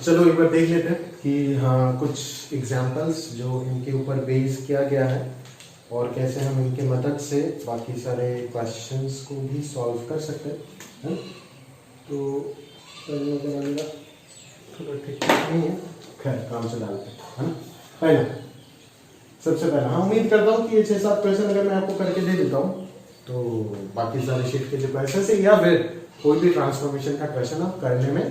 चलो एक बार देख लेते हैं कि हाँ कुछ एग्जाम्पल्स जो इनके ऊपर बेस किया गया है और कैसे हम इनके मदद से बाकी सारे क्वेश्चंस को भी सॉल्व कर सकते हैं। तो थोड़ा ठीक नहीं है, खैर काम से डालते हैं, है ना। पहला, सबसे पहला हाँ उम्मीद करता हूँ कि ये 6-7 क्वेश्चन अगर मैं आपको करके दे देता हूँ तो बाकी सारे शीट के जो क्वेश्चन है या फिर कोई भी ट्रांसफॉर्मेशन का क्वेश्चन आप करने में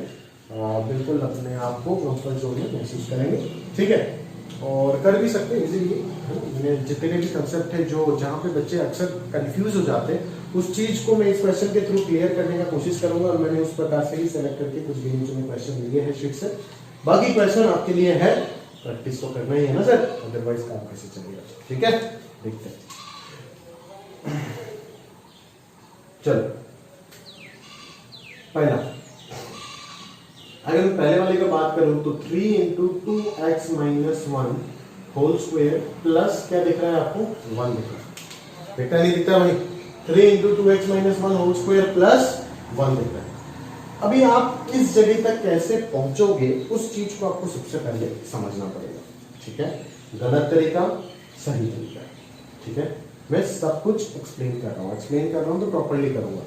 बिल्कुल अपने आप को कंफर्ट जोन में महसूस करेंगे, ठीक है। और कर भी सकते हैं इजीली। जितने भी कंसेप्ट है जो जहाँ पे बच्चे अक्सर कंफ्यूज हो जाते हैं उस चीज को मैं इस क्वेश्चन के थ्रू क्लियर करने का कोशिश करूंगा और मैंने उस प्रकार से ही सेलेक्ट करके कुछ गिने चुने क्वेश्चन लिए हैं शीट से। बाकी क्वेश्चन आपके लिए है, प्रैक्टिस तो करना ही है ना सर, अदरवाइज काम कैसे चलेगा, ठीक है। देखते हैं, चलो पहला, अगर मैं पहले वाले का बात करूं तो 3 into 2x minus 1 whole square plus क्या दिख रहा है आपको 1 दिख रहा है, दिखता नहीं दिखता भाई। 3 into 2x minus 1 whole square plus 1 दिख रहा है। अभी आप इस जगह तक कैसे पहुंचोगे उस चीज को आपको सबसे पहले समझना पड़ेगा, ठीक है। गलत तरीका, सही तरीका, ठीक है। मैं सब कुछ एक्सप्लेन कर रहा हूं तो प्रॉपर्ली करूंगा।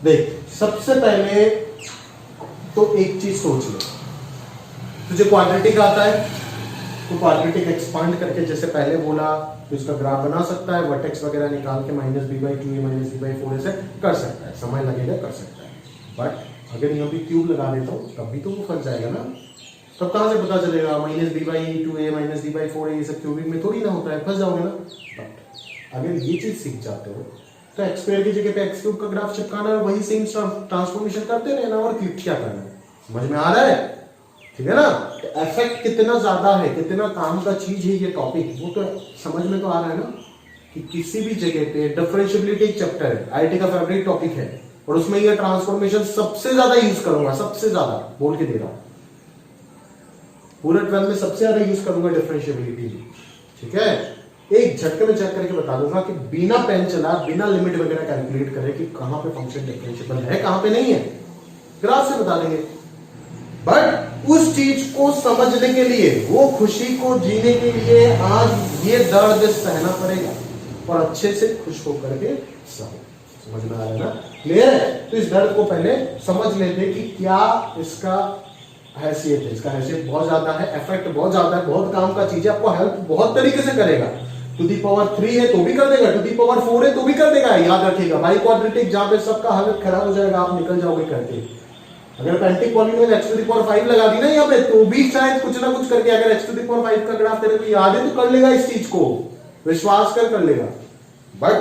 देख, सबसे पहले तो एक चीज सोच ले, तुझे क्वाड्रेटिक आता है तो क्वाड्रेटिक एक्सपांड करके जैसे पहले बोला तो इसका ग्राफ बना सकता है, वर्टेक्स वगैरह निकाल के -b/2a -b/4 ऐसे कर सकता है, समय लगेगा, कर सकता है। बट अगर यहाँ पे क्यूब लगा देता हूँ तब भी तो वो फंस जाएगा ना। तब कहां से पता चलेगा -b/2a -b/4a ये सब क्यूबिक में थोड़ी ना होता है, फंस जाओगे ना। बट अगर ये चीज सीख जाते हो तो एक्स स्क्वायर की जगह पे एक्स क्यूब का ग्राफ चिपकाना है, वही सेम ट्रांसफॉर्मेशन करते रहना और क्या करना है, समझ में आ रहा है, ठीक है ना। इफेक्ट कितना ज्यादा है, कितना काम का चीज है ये टॉपिक, वो तो समझ में तो आ रहा है ना कि किसी भी जगह पे डिफरेंशिएबिलिटी एक चैप्टर है, आईटी का फेवरेट टॉपिक है और उसमें ये ट्रांसफॉर्मेशन सबसे ज्यादा यूज करूंगा, सबसे ज्यादा बोल के दे रहा हूं, पूरे 12 में सबसे ज्यादा यूज करूंगा डिफरेंशिएबिलिटी, ठीक है। एक झटके में चेक करके बता दूंगा कि बिना पेन चला, बिना लिमिट वगैरह कैलकुलेट करे कि कहां पे फंक्शन डिफरेंशिएबल है, कहां पे नहीं है, ग्राफ से बता देंगे। बट उस चीज को समझने के लिए, वो खुशी को जीने के लिए आज ये दर्द सहना पड़ेगा और अच्छे से खुश होकर के सहो। समझ में आ रहा है ना, क्लियर है। तो इस दर्द को पहले समझ लेते कि क्या इसका हैसियत है। इसका हैसियत बहुत ज्यादा है, इफेक्ट बहुत ज्यादा है, बहुत काम का चीज है, आपको हेल्प बहुत तरीके से करेगा। टू दी पावर 3 है तो भी कर देगा, टू दी पावर 4 है तो भी कर देगा, याद रखिएगा। बाई क्वाड्रेटिक जहां पे सबका हालत खराब हो जाएगा, आप निकल जाओगे करके। अगर पेंटिक polynomial x to the power 5 लगा दी ना यहाँ पे, तो भी शायद कुछ ना कुछ करके, अगर x टू दी पावर 5 का ग्राफ तेरे को याद है तो कर लेगा, इस चीज को विश्वास कर लेगा। बट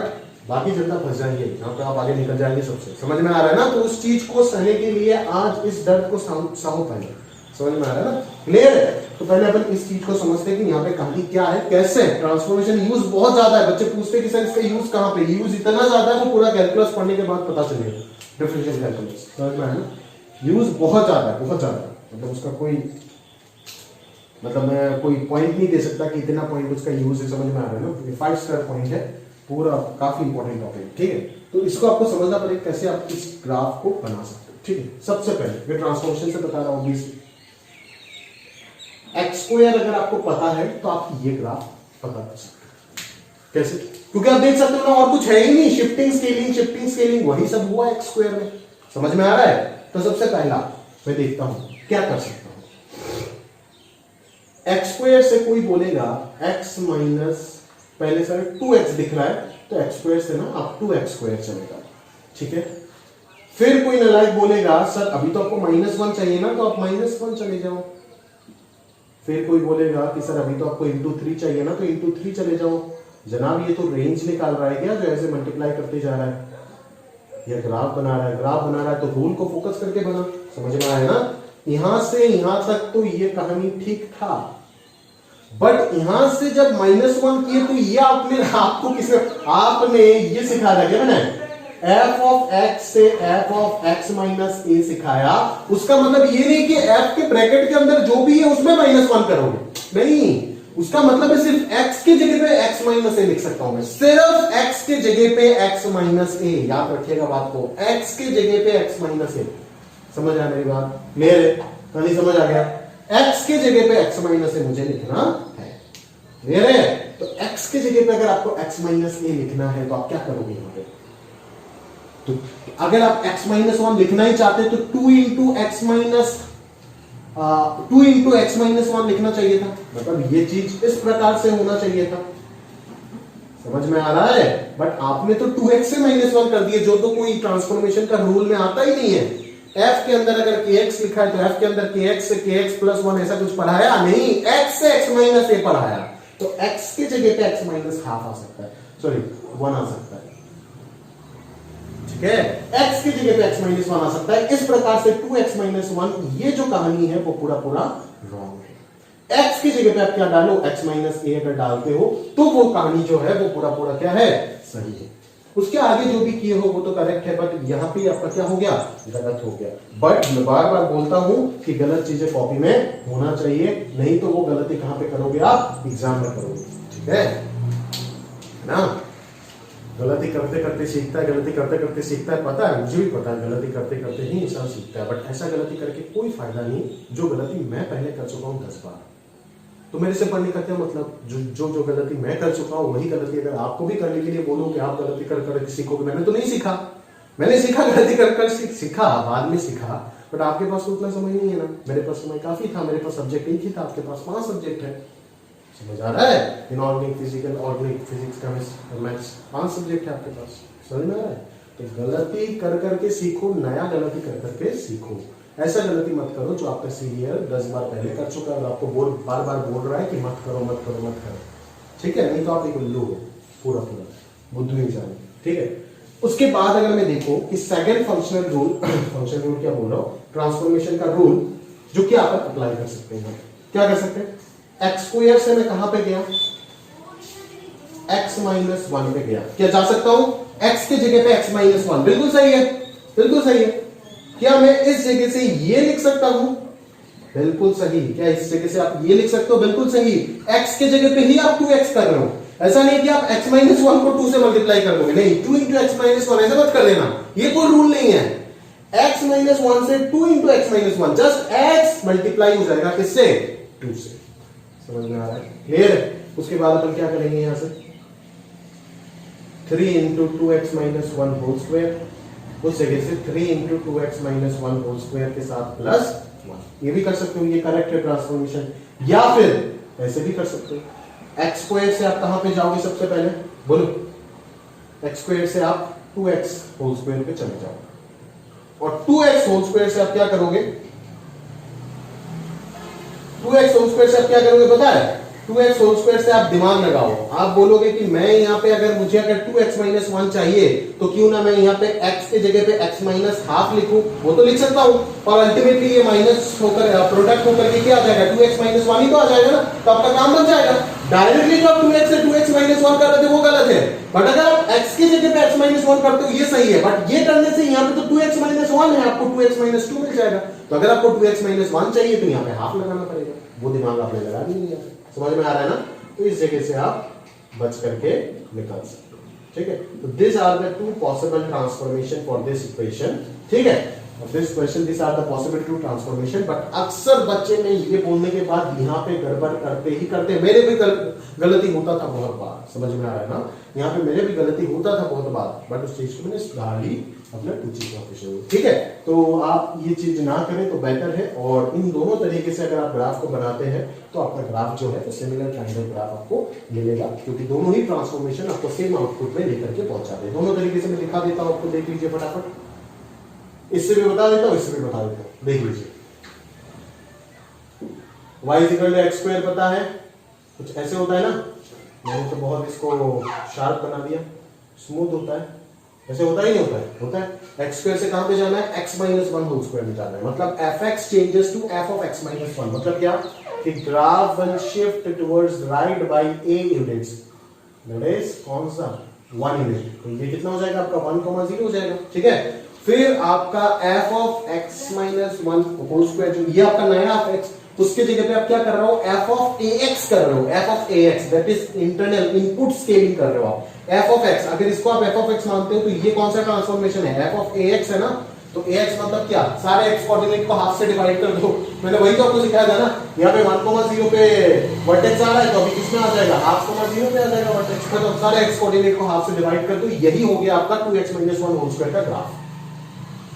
बाकी जनता फंस जाएंगे, यहाँ पे आप आगे निकल जाएंगे सबसे, समझ में आ रहा है ना। तो उस चीज को सहने के लिए आज इस दर्द को सहो पहले, समझ में आ रहा है ना, क्लियर है। तो पहले अपन इस चीज को समझते हैं कि यहाँ पे कहानी क्या है, कैसे ट्रांसफॉर्मेशन यूज बहुत ज्यादा है। बच्चे पूछते हैं कि सर इसका यूज कहाँ पे, यूज इतना ज्यादा है वो पूरा कैलकुलस पढ़ने के बाद पता चलेगा, डिफरेंशियल कैलकुलस, समझ में आया ना। यूज बहुत ज्यादा है, बहुत ज्यादा, मतलब उसका कोई मैं कोई पॉइंट नहीं दे सकता कि इतना पॉइंट उसका यूज है, समझ में आ रहा है ना। 5 स्टार पॉइंट है, पूरा काफी इंपॉर्टेंट टॉपिक, ठीक है। तो इसको आपको समझना पड़ेगा कैसे आप इस ग्राफ को बना सकते हो, ठीक है। सबसे पहले मैं ट्रांसफॉर्मेशन से बता रहा हूं, एक्स स्क्वायर अगर आपको पता है तो आप ये ग्राफ पता कर सकते हो। कैसे? क्योंकि आप देख सकते हो ना, और कुछ है ही नहीं, शिफ्टिंग स्केलिंग वही सब हुआ एक्स स्क्वायर में, समझ में आ रहा है। तो सबसे पहला मैं देखता हूं क्या कर सकता हूं। एक्स स्क्वायर से कोई बोलेगा x माइनस, पहले सर 2x दिख रहा है तो एक्स स्क्वायर से ना आप 2x स्क्वायर चलेगा, ठीक है। फिर कोई नालायक बोलेगा सर अभी तो आपको -1 चाहिए ना, तो आप -1 चले जाओ। फिर कोई बोलेगा कि सर अभी तो आपको *3 चाहिए ना, तो *3 चले जाओ। जनाब ये तो रेंज निकाल रहा है क्या, जो ऐसे मल्टीप्लाई करते जा रहा है, ये ग्राफ बना रहा है तो रूल को फोकस करके बना, समझ में आया ना। यहां से यहां तक तो ये कहानी ठीक था, बट यहां से जब -1 किए तो ये आपने ये सिखाया क्या मैंने, f ऑफ x से f of x minus a सिखाया। उसका मतलब ये नहीं कि f के ब्रैकेट के अंदर जो भी है उसमें -1 करोगे, नहीं, उसका मतलब है सिर्फ x की जगह पे x माइनस a लिख सकता हूं मैं, सिर्फ x के जगह पे x माइनस a, याद रखिएगा बात को, x के जगह पे x माइनस a, समझ आया मेरी बात, क्लियर है। कहानी समझ आ गया? x के जगह पे x माइनस ए मुझे लिखना है, क्लियर है? तो x के जगह पे अगर आपको x माइनस ए लिखना है तो आप क्या करोगे यहां पे? तो अगर आप x माइनस वन लिखना ही चाहते तो 2 इंटू एक्स माइनस वन लिखना चाहिए था। मतलब ये चीज इस प्रकार से होना चाहिए था, समझ में आ रहा है? बट आपने तो 2x से माइनस वन कर दिए, जो तो कोई ट्रांसफॉर्मेशन का रूल में आता ही नहीं है। f के अंदर अगर kx लिखा है तो f के अंदर kx से kx प्लस वन ऐसा कुछ पढ़ाया नहीं, x से x माइनस ए पढ़ाया। तो x के जगह पे x माइनस हाफ आ सकता है, सॉरी 1 आ सकता है, ठीक है? x के जगह पे x माइनस वन आ सकता है। इस प्रकार से 2x माइनस वन, ये जो कहानी है वो पूरा पूरा रॉन्ग है। x की जगह पे आप क्या डालो, x माइनस ए अगर डालते हो तो वो कहानी जो है वो पूरा पूरा क्या है, सही है। उसके आगे जो भी किए हो वो तो करेक्ट है, बट यहां पे आपका क्या हो गया, गलत हो गया। बट मैं बार बार बोलता हूं कि गलत चीजें कॉपी में होना चाहिए, नहीं तो वो गलती कहां पे करोगे आप, एग्जाम में करोगे, ठीक है ना? गलती करते करते सीखता है, गलती करते करते सीखता है, पता है, मुझे भी पता है, गलती करते करते ही इंसान सीखता है। बट ऐसा गलती करके कोई फायदा नहीं, जो गलती मैं पहले कर चुका हूं 10 बार। तो मेरे से पढ़ने का क्या मतलब? जो गलती मैं कर चुका हूं वही गलती अगर आपको भी करने के लिए बोलो कि आप गलती कर कर सीखोगे, मैंने तो नहीं सीखा, मैंने सीखा गलती कर कर सीखा, बाद में सीखा। बट आपके पास तो उतना समय नहीं है ना, मेरे पास समय काफी था, मेरे पास सब्जेक्ट एक ही था, आपके पास 5 सब्जेक्ट है, समझ आ रहा है? Inorganic, physical, organic, physics, chemistry और मैथ्स, 5 सब्जेक्ट है आपके पास, समझ में आ रहा है? तो गलती कर करके सीखो, नया गलती कर करके सीखो। ऐसा गलती मत करो जो आपका सीनियर 10 बार पहले कर चुका है और आपको बार बार बोल रहा है कि मत करो मत करो मत करो, ठीक है? नहीं तो आप एक उल्लू हो, पूरा पूरा बुद्धू इंसान, ठीक है? उसके बाद अगर मैं देखो कि second functional rule, functional rule क्या बोल रहा हूं, ट्रांसफॉर्मेशन का रूल, जो कि आप अप्लाई कर सकते हैं। क्या कर सकते हैं? एक्स स्क्वायर से मैं कहां पे गया, x माइनस वन पे गया, क्या जा सकता हूं? x के जगह पे x माइनस वन, बिल्कुल सही है, बिल्कुल सही है। क्या मैं इस जगह से ये लिख सकता हूं? बिल्कुल सही। क्या इस जगह से आप ये लिख सकते हो? बिल्कुल सही। x के जगह पे ही आप 2x कर रहे हो, ऐसा नहीं कि आप x माइनस वन को 2 से मल्टीप्लाई कर दोगे, नहीं, 2 इंटू एक्स माइनस वन, ऐसा मत कर लेना, ये कोई रूल नहीं है। x माइनस वन से 2 into x minus one, just x multiply हो जाएगा किससे, 2 से, समझ में आ रहा है? क्लियर है? उसके बाद अपन क्या करेंगे यहां से, 3 into 2x minus one whole square, उस जगह से 3 into 2x minus one whole square के साथ प्लस 1, ये भी कर सकते हो, ये करेक्ट है ट्रांसफॉर्मेशन। या फिर ऐसे भी कर सकते हो, x स्क्वायर से आप कहां पे जाओगे सबसे पहले, बोलो? x स्क्वायर से आप 2x होल स्क्वायर पे चले जाओ, और 2x होल स्क्वायर से आप क्या करोगे, 2x होल स्क्वायर से आप क्या करोगे पता है? 2x होल स्क्वायर से आप दिमाग लगाओ, आप बोलोगे कि मैं यहाँ पे अगर मुझे अगर 2x माइनस वन चाहिए तो क्यों ना मैं यहाँ पे x के जगह पे x माइनस हाफ लिखूं, वो तो लिख सकता हूं, और अल्टीमेटली ये माइनस होकर प्रोडक्ट होकर के क्या आ जाएगा, 2x माइनस वन ही तो आ जाएगा ना, तो आपका काम बन जाएगा। डायरेक्टली जो आप 2x से 2x माइनस वन कर रहे थे वो गलत है, बट अगर आप x के जगह पे x माइनस वन करते हो ये सही है। बट ये करने से यहाँ पे तो 2x माइनस वन है, आपको 2x माइनस टू मिल जाएगा। तो अगर आपको 2x माइनस वन चाहिए तो यहाँ पे हाफ लगाना पड़ेगा, वो दिमाग आपने लगा नहीं है, समझ में आ रहा है ना? तो इस जगह से आप बच करके निकाल सकते हो, ठीक है? तो this are the 2 possible transformation for this equation, ठीक है? This question, this are the possible 2 transformation. But अक्सर बच्चे में ये बोलने के बाद यहाँ पे गड़बड़ करते ही करते, मेरे भी गलती होता था बहुत बार, समझ में आ रहा है ना? यहाँ पे मेरे भी गलती होता था बहुत बार, बट उस चीज को मैंने सुधार ली अपने टीचिंग प्रोफेशन, ठीक है? तो आप ये चीज ना करें तो बेटर है। और इन दोनों तरीके से अगर आप ग्राफ को बनाते हैं तो आपका ग्राफ जो है तो सिमिलर ट्रायंगल ग्राफ आपको मिलेगा, क्योंकि दोनों ही ट्रांसफॉर्मेशन आपको सेम आउटपुट में लेकर के पहुंचाते हैं। दोनों तरीके से मैं दिखा देता हूं आपको, देख लीजिए फटाफट, इससे भी बता देता हूं, इससे भी बता देता हूं, देख लीजिए। y equal to x square पता है, कुछ ऐसे होता है ना, मैंने तो बहुत इसको शार्प बना दिया, स्मूथ होता है, ऐसे होता ही नहीं होता है, होता है। एक्स स्क्वायर से कहां पे जाना है, x minus one whole square में जाना है, मतलब fx changes to f of x minus one, मतलब क्या कि graph will shift towards right by a units, that is कौन सा 1 यूनिट, तो ये कितना हो जाएगा आपका 1,0 हो जाएगा, ठीक है? फिर आपका f of x minus one whole square, जो ये आपका नया f, उसके जगह पे आप क्या कर रहे हो, f ऑफ ax कर रहे हो, f of ax, that is internal input scaling कर रहे हो आप, f ऑफ x। अगर इसको आप f ऑफ x मानते हो तो ये कौन सा ट्रांसफॉर्मेशन है, f ऑफ ax है ना, तो ax मतलब क्या, सारे x कोऑर्डिनेट को हाफ से डिवाइड कर दो। मैंने वही तो आपको सिखाया था ना, यहाँ पे 1,0 पे वर्टेक्स आ रहा है तो अभी किसमें आ जाएगा, 0.5 पे आ जाएगा वर्टेक्स पे, तो सारे x कोऑर्डिनेट को हाफ से डिवाइड कर दो। यही हो गया आपका 2x - 1 होल स्क्वायर का ग्राफ।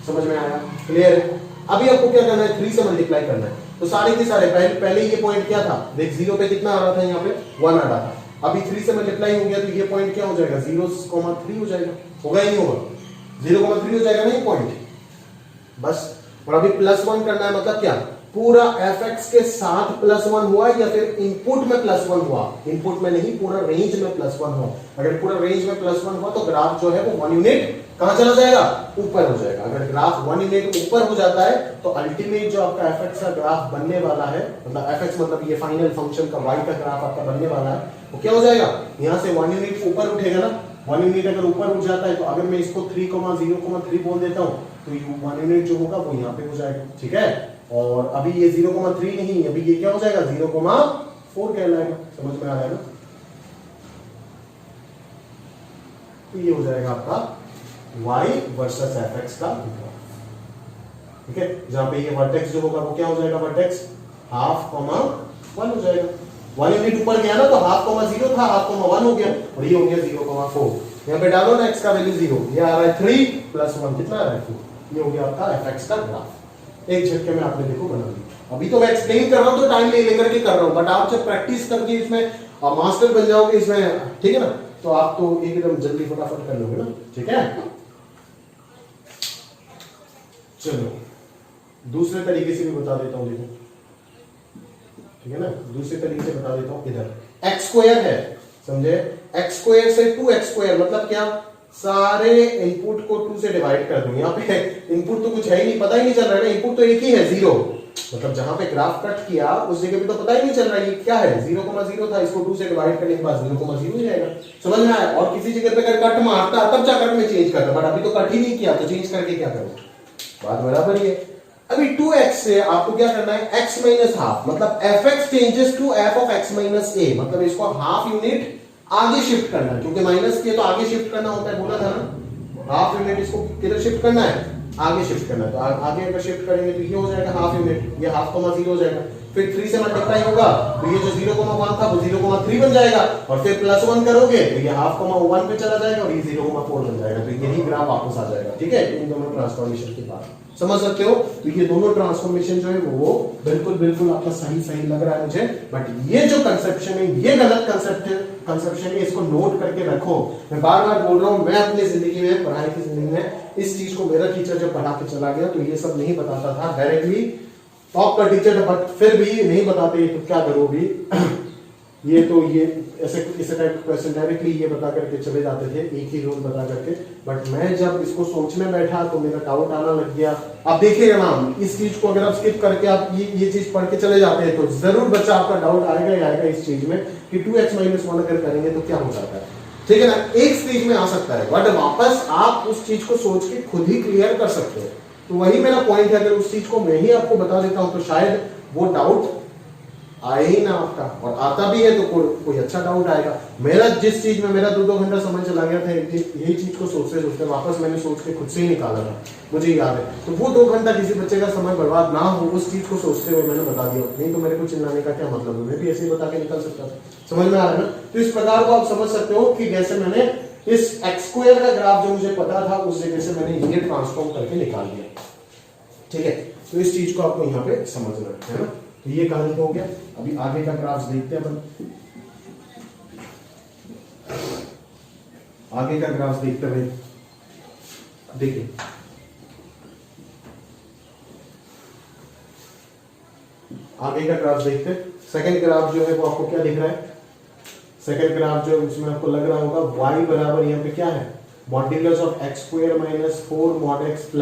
समझ में आया, क्लियर है। अभी आपको क्या करना है, 3 से मल्टीप्लाई करना है। तो सारे के सारे पहले ये पॉइंट क्या था, देख 0 पे कितना आ रहा था, यहाँ पे 1 आ रहा था। अभी 3 से मल्टीप्लाई हो गया तो ये पॉइंट क्या हो जाएगा, 0,3 हो जाएगा, होगा ही नहीं होगा, 0,3 हो जाएगा ना ये पॉइंट, बस। और अभी +1 करना है, मतलब क्या, पूरा fx के साथ +1 हुआ या फिर इनपुट में +1 हुआ, इनपुट में नहीं, पूरा रेंज में +1 हुआ। अगर पूरा रेंज में +1 हुआ तो ग्राफ जो है वो 1 यूनिट कहां चला जाएगा, ऊपर हो जाएगा। अगर ग्राफ 1 यूनिट ऊपर हो जाता है तो अल्टीमेट जो आपका fx का ग्राफ बनने वाला है, मतलब fx मतलब ये फाइनल फंक्शन का y का ग्राफ आपका बनने वाला है, वो क्या हो जाएगा, यहां से 1 यूनिट ऊपर उठेगा ना। 1 यूनिट अगर ऊपर उठ जाता है तो अगर मैं इसको 3,0,3 बोल देता हूं तो 1 यूनिट जो होगा वो यहाँ पे हो जाएगा, ठीक है। और अभी ये 0,3 नहीं, अभी ये क्या हो जाएगा, 0,4 कहलाएगा। समझ में आ रहा है ना, तो ये हो जाएगा आपका y वर्सेस fx का ग्राफ, ठीक है। जहां पे ये वर्टेक्स जो होगा वो क्या हो जाएगा, वर्टेक्स 0.5,1 हो जाएगा। 1 यूनिट ऊपर गया ना तो 0.5 था, 0.1 हो गया, और ये हो गया 0,4। यहाँ पे डालो ना x का वैल्यू 0, ये आ रहा है 3 + 1 कितना आ रहा है 2। ये हो गया आपका fx का ग्राफ। एक झटके में आपने देखो बना लिया। अभी तो मैं एक्सप्लेन कर रहा हूं तो टाइम ले लेकर के कर रहा हूं, बट आप जब प्रैक्टिस करके इसमें मास्टर बन जाओगे इसमें, ठीक है ना, तो आप तो एकदम जल्दी फटाफट कर लोगे ना, ठीक है। चलो दूसरे तरीके से भी बता देता हूं, देखो, ठीक है ना, दूसरे तरीके से बता देता हूं। इधर x² है, समझे, x² से 2x² मतलब क्या, सारे इनपुट को 2 से डिवाइड कर दूं। यहाँ पे इनपुट तो कुछ है ही नहीं, पता ही नहीं चल रहा है ना, इनपुट तो एक ही है 0, मतलब जहां पे ग्राफ कट किया उस जगह पे तो पता ही नहीं चल रहा है ये क्या है, 0,0 था, इसको 2 से डिवाइड करने के बाद 0,0 हो जाएगा। समझ में आया। और किसी जगह पे अगर कट मारता तब जाकर मैं चेंज करता, बट अभी तो कट ही नहीं किया तो चेंज करके क्या करूं, बात बराबर ही है। अभी 2x से आपको क्या करना है, x - 1/2 मतलब fx changes to f of x - a, मतलब इसको हाफ यूनिट आगे शिफ्ट करना है, क्योंकि माइनस किया तो आगे शिफ्ट करना होता है, बोला था ना, हाफ यूनिट इसको किधर शिफ्ट करना है, आगे शिफ्ट करना है। तो आगे अगर शिफ्ट करेंगे तो ये हो जाएगा हाफ यूनिट, ये 0.5 हो जाएगा। फिर 3 से मल्टीप्लाई होगा तो ये जो 0,1 था वो 0,3 बन जाएगा, और फिर +1 करोगे तो ये 0.1 पे चला जाएगा और ये 0,4 बन जाएगा। तो यही ग्राफ वापस आ जाएगा, ठीक है, इन दोनों ट्रांसफॉर्मेशन के बाद। समझ सकते हो। तो ये दोनों ट्रांसफॉर्मेशन जो है वो बिल्कुल आपका सही लग रहा है मुझे, बट ये जो कंसेप्शन है ये गलत कंसेप्शन है, इसको नोट करके रखो। मैं बार बार बोल रहा हूं, मैं अपनी जिंदगी में, पढ़ाई की जिंदगी में इस चीज को, मेरा टीचर जब पढ़ा के चला गया तो ये सब नहीं बताता था, डायरेक्टली टॉप का टीचर, बट फिर भी नहीं बताते तो क्या करो भी ये तो ये ऐसे टाइप का क्वेश्चन डायरेक्टली ये बता करके चले जाते थे, एक ही रूल बता करके। बट मैं जब इसको सोचने बैठा तो मेरा डाउट आना लग गया। आप देखिएगा ना, इस चीज को अगर आप स्किप करके आप ये चीज पढ़ के चले जाते हैं तो जरूर बच्चा आपका डाउट आएगा ही आएगा इस चीज में कि 2x - 1 अगर करेंगे तो क्या हो जाता है, ठीक है ना, एक स्टेज में आ सकता है, बट वापस आप उस चीज को सोच के खुद ही क्लियर कर सकते हैं। तो वही मेरा पॉइंट है, अगर उस चीज को मैं ही आपको बता देता हूं तो शायद वो डाउट आए ही ना आपका, और आता भी है तो कोई अच्छा डाउट आएगा। मेरा जिस चीज में मेरा 2 घंटा समय चला गया था यही चीज को सोचते सोचते, वापस मैंने सोच के खुद से ही निकाला था, मुझे याद है। तो वो 2 घंटा किसी बच्चे का समय बर्बाद ना हो उस चीज को सोचते हुए मैंने बता दिया, नहीं तो मेरे को चिल्लाने का क्या मतलब है, मैं भी ऐसे ही बता के निकल सकता था। समझ में आ रहा है ना। तो इस प्रकार को आप समझ सकते हो कि जैसे मैंने इस x² का ग्राफ जो मुझे पता था उस जगह से मैंने ये ट्रांसफॉर्म करके निकाल दिया, ठीक है। तो इस चीज को आपको यहाँ पे समझना है ना। तो ये कहानी हो गया। अभी आगे का ग्राफ देखते हैं अपन, आगे का ग्राफ देखते हुए देखिए, आगे का ग्राफ देखते। सेकंड ग्राफ जो है वो आपको क्या दिख रहा है, सेकंड ग्राफ जो उसमें आपको लग रहा होगा y बराबर यहाँ पे क्या है, modulus of x² - 4 mod x +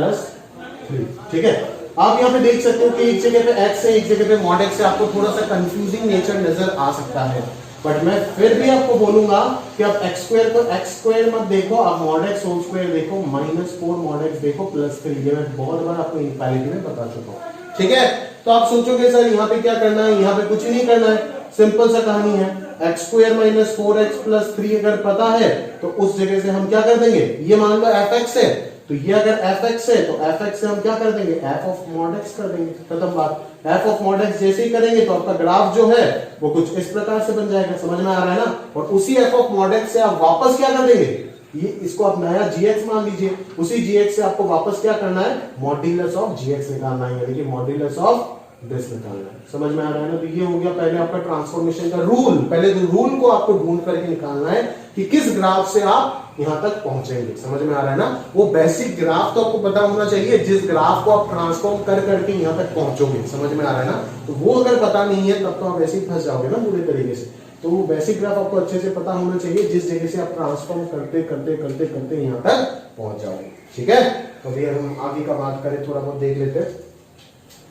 3, ठीक है। आप यहाँ पे देख सकते हो कि एक जगह पे x है, एक जगह पे mod x है, आपको थोड़ा सा कंफ्यूजिंग नेचर नजर आ सकता है, बट मैं फिर भी आपको बोलूंगा कि आप x² को x² मत देखो, आप mod x होल स्क्वायर देखो, -4 mod x देखो +3, ये मैं बहुत बार आपको इनक्वालिटी में बता चुका हूँ, ठीक है। तो आप सोचोगे सर यहाँ पे क्या करना है, यहाँ पे कुछ नहीं करना है, सिंपल सा कहानी है, x² - 4x + 3 अगर पता है तो उस जगह से हम क्या कर देंगे, ये मान लो fx है तो ये अगर fx है तो fx से हम क्या कर देंगे, f ऑफ मॉड x कर देंगे, खत्म बात। f ऑफ मॉड x जैसे ही करेंगे तो आपका ग्राफ जो है वो कुछ इस प्रकार से बन जाएगा, समझ में आ रहा है ना। और उसी f ऑफ मॉड x से आप वापस क्या कर देंगे, ये इसको आप नया gx मान लीजिए, उसी gx से आपको वापस क्या करना है, मॉड्यूलस ऑफ gx निकालना है, यानी कि मॉड्यूलस ऑफ दिस निकालना है, समझ में आ रहा है ना। तो ये हो गया पहले आपका ट्रांसफॉर्मेशन का रूल। पहले तो रूल को आपको ढूंढ करके निकालना है कि किस ग्राफ से आप यहां तक पहुंचेंगे, समझ में आ रहा है ना। वो बेसिक ग्राफ तो आपको पता होना चाहिए जिस ग्राफ को आप ट्रांसफॉर्म कर करके यहां तक पहुंचोगे, समझ में आ रहा है ना। तो वो अगर पता नहीं है तब तो आप ऐसे ही फंस जाओगे ना पूरे तरीके से। तो वो बेसिक ग्राफ आपको अच्छे से पता होना चाहिए जिस जगह से आप ट्रांसफॉर्म करते करते करते करते यहां तक पहुंच जाओगे, ठीक है। तो अभी हम आगे का बात करें, थोड़ा बहुत देख लेते हैं,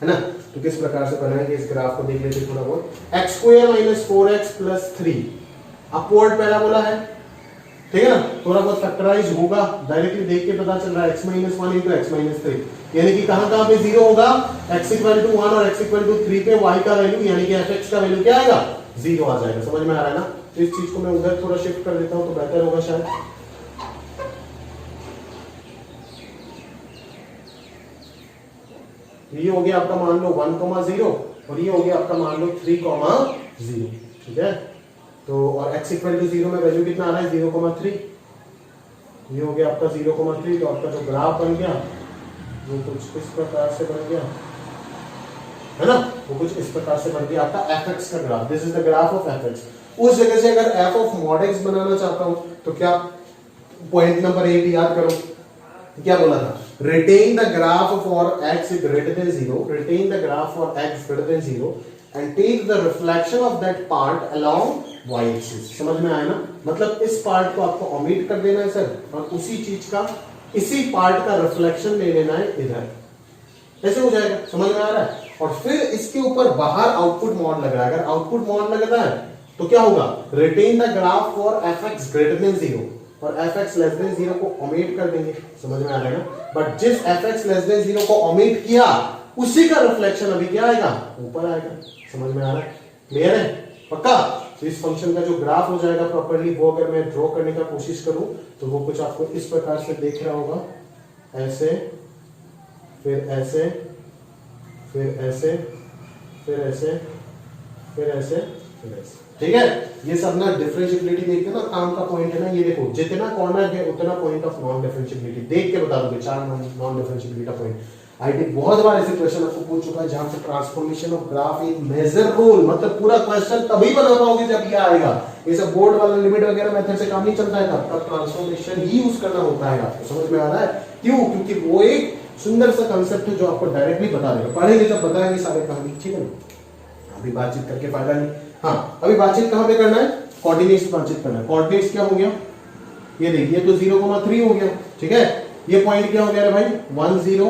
है ना। तो किस प्रकार से बनाएंगे इस ग्राफ को देख लेते थोड़ा बहुत। x² - 4x + 3 अपवर्ड पैराबोला है, ठीक है ना। थोड़ा बहुत फैक्टराइज होगा, डायरेक्टली देख के पता चल रहा है x - 1 × x - 3, यानी कि कहां पे 0 होगा, x = 1 और x = 3 पे y का वैल्यू यानी कि fx का वैल्यू क्या आएगा, 0 आ जाएगा, समझ में आ रहा है ना। तो इस चीज को मैं उधर थोड़ा शिफ्ट कर देता हूं तो बेहतर होगा शायद। ये हो गया आपका मान लो 1, 0 और ये हो गया आपका मान लो 3, 0, ठीक है। तो और x = 0 में वैल्यू कितना आ रहा है, 0,3। ये हो गया आपका 0,3। तो आपका जो ग्राफ बन गया वो कुछ इस प्रकार से बन गया, है ना। वो कुछ इस प्रकार से बन गया आपका fx का graph. This is the graph of fx। उस जगह से अगर f ऑफ mod x बनाना चाहता हूं तो क्या, पॉइंट नंबर 8 याद करो, क्या बोला था, retain the graph for x greater than 0, retain the graph for x greater than 0 and take the reflection of that part along y axis। समझ में आया ना, मतलब इस पार्ट को आपको ओमिट कर देना है सर, और उसी चीज का इसी पार्ट का रिफ्लेक्शन ले लेना है इधर, ऐसे हो जाएगा, समझ में आ रहा है। और फिर इसके ऊपर बाहर आउटपुट मॉड लग रहा है, अगर आउटपुट मॉड लग रहा है तो क्या होगा, retain the graph for fx greater than 0 और fx less than 0 को ओमिट कर देंगे, समझ में आ रहा है ना। बट जिस fx less than 0 को ओमिट किया उसी का रिफ्लेक्शन अभी क्या आएगा, ऊपर आएगा, समझ में आ रहा है, क्लियर है, पक्का। तो इस फंक्शन का जो ग्राफ हो जाएगा प्रॉपर्ली, वो अगर मैं ड्रॉ करने का कोशिश करूं तो वो कुछ आपको इस प्रकार से दिख रहा होगा, ऐसे, फिर ऐसे, फिर ऐसे, फिर ऐसे, फिर ऐसे, फिर ऐसे, ठीक है। ये सब ना डिफरेंशिएबिलिटी देख के ना काम का पॉइंट है ना, ये देखो जितना कॉर्नर है उतना पॉइंट ऑफ नॉन डिफरेंशिएबिलिटी, देख के बता दोगे 4 नॉन डिफरेंशिएबिलिटी का पॉइंट। आईटी बहुत बार ऐसे क्वेश्चन आपको पूछ चुका है जहां पे transformation of graph in major role, मतलब पूरा क्वेश्चन तभी बना पाओगे जब ये आएगा। ये सब बोर्ड वाला लिमिट वगैरह मेथड से काम नहीं चलता है, तब ट्रांसफॉर्मेशन ही यूज करना होता है आपको, समझ में आ रहा है। क्यों, क्योंकि वो एक सुंदर सा कंसेप्ट है जो आपको डायरेक्टली बता देगा, पढ़ेंगे जब बताएंगे सारे कहानी, ठीक है ना। अभी बातचीत करके फायदा नहीं। हाँ, अभी बातचीत कहां पे करना है, कोऑर्डिनेट्स बातचीत करना है। कोऑर्डिनेट्स क्या हो गया, ये देखिए तो 0,3 हो गया, ठीक है। ये पॉइंट क्या हो गया भाई, 1, 0,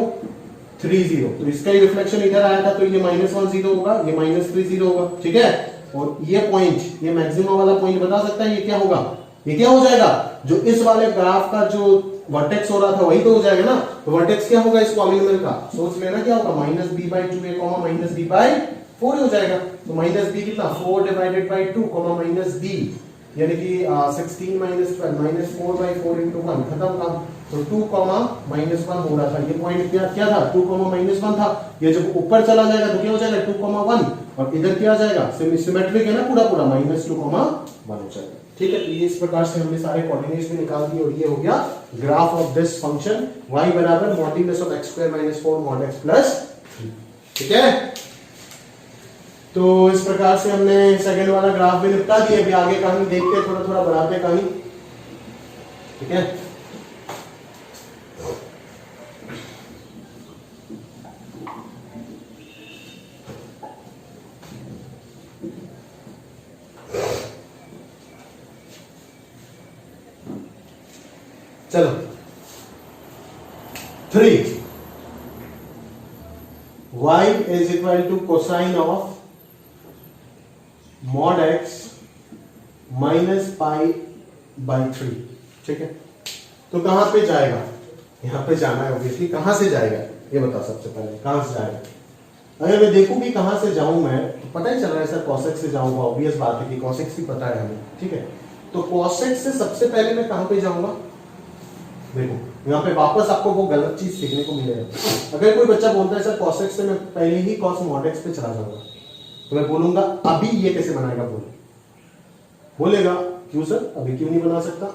3, 0, तो इसका ही रिफ्लेक्शन इधर आया था तो ये -1, 0 होगा, ये -3, 0 होगा, ठीक है। और ये पॉइंट, ये मैक्सिमम वाला पॉइंट बता सकता है ये क्या होगा, ये क्या हो जाएगा, जो इस वाले ग्राफ का जो वर्टेक्स हो रहा था वही तो हो जाएगा ना। तो वर्टेक्स क्या होगा इस पॉलिनोमियल का, सोच लेना क्या होगा, -b/2a, -b/4 हो जाएगा। तो -b कितना, 4 / 2, -b यानी कि 16 - 12 -4/4 × 1, खत्म काम। तो 2, -1 हो रहा था, ये पॉइंट क्या था, 2, -1 था। ये जब ऊपर चला जाएगा तो क्या हो जाएगा, 2, 1 और इधर क्या आ जाएगा, सिमेट्रिक है ना पूरा पूरा, -2, 1 हो जाएगा, ठीक है। तो ये इस प्रकार से हमने सारे कोऑर्डिनेट्स भी निकाल दिए और ये हो गया graph of this function y बराबर modulus of x² - 4 mod x + 3, ठीक है। तो इस प्रकार से हमने सेकंड वाला ग्राफ भी निपटा दिया। अभी आगे कहानी देखते हैं, थोड़ा थोड़ा बढ़ाते हैं कहानी, ठीक है। चलो 3 y = cosine of mod x -π/3, ठीक है। तो कहां पे जाएगा, यहां पे जाना है ऑब्वियसली, कहां से जाएगा ये बता सबसे पहले, कहां से जाएगा। अगर मैं देखूं कि कहां से जाऊं मैं, तो पता ही चल रहा है सर cos x से जाऊंगा, ऑब्वियस बात है कि cos x भी पता है हमें, ठीक है। तो cos x से सबसे पहले मैं कहां पे जाऊंगा, देखो यहाँ पे वापस आपको वो गलत चीज सीखने को मिलेगा। अगर कोई बच्चा बोलता है सर cos x से मैं पहले ही cos mod x पे चला जाऊंगा, तो मैं बोलूंगा अभी ये कैसे बनाएगा, बोलेगा क्यों सर अभी क्यों नहीं बना सकता।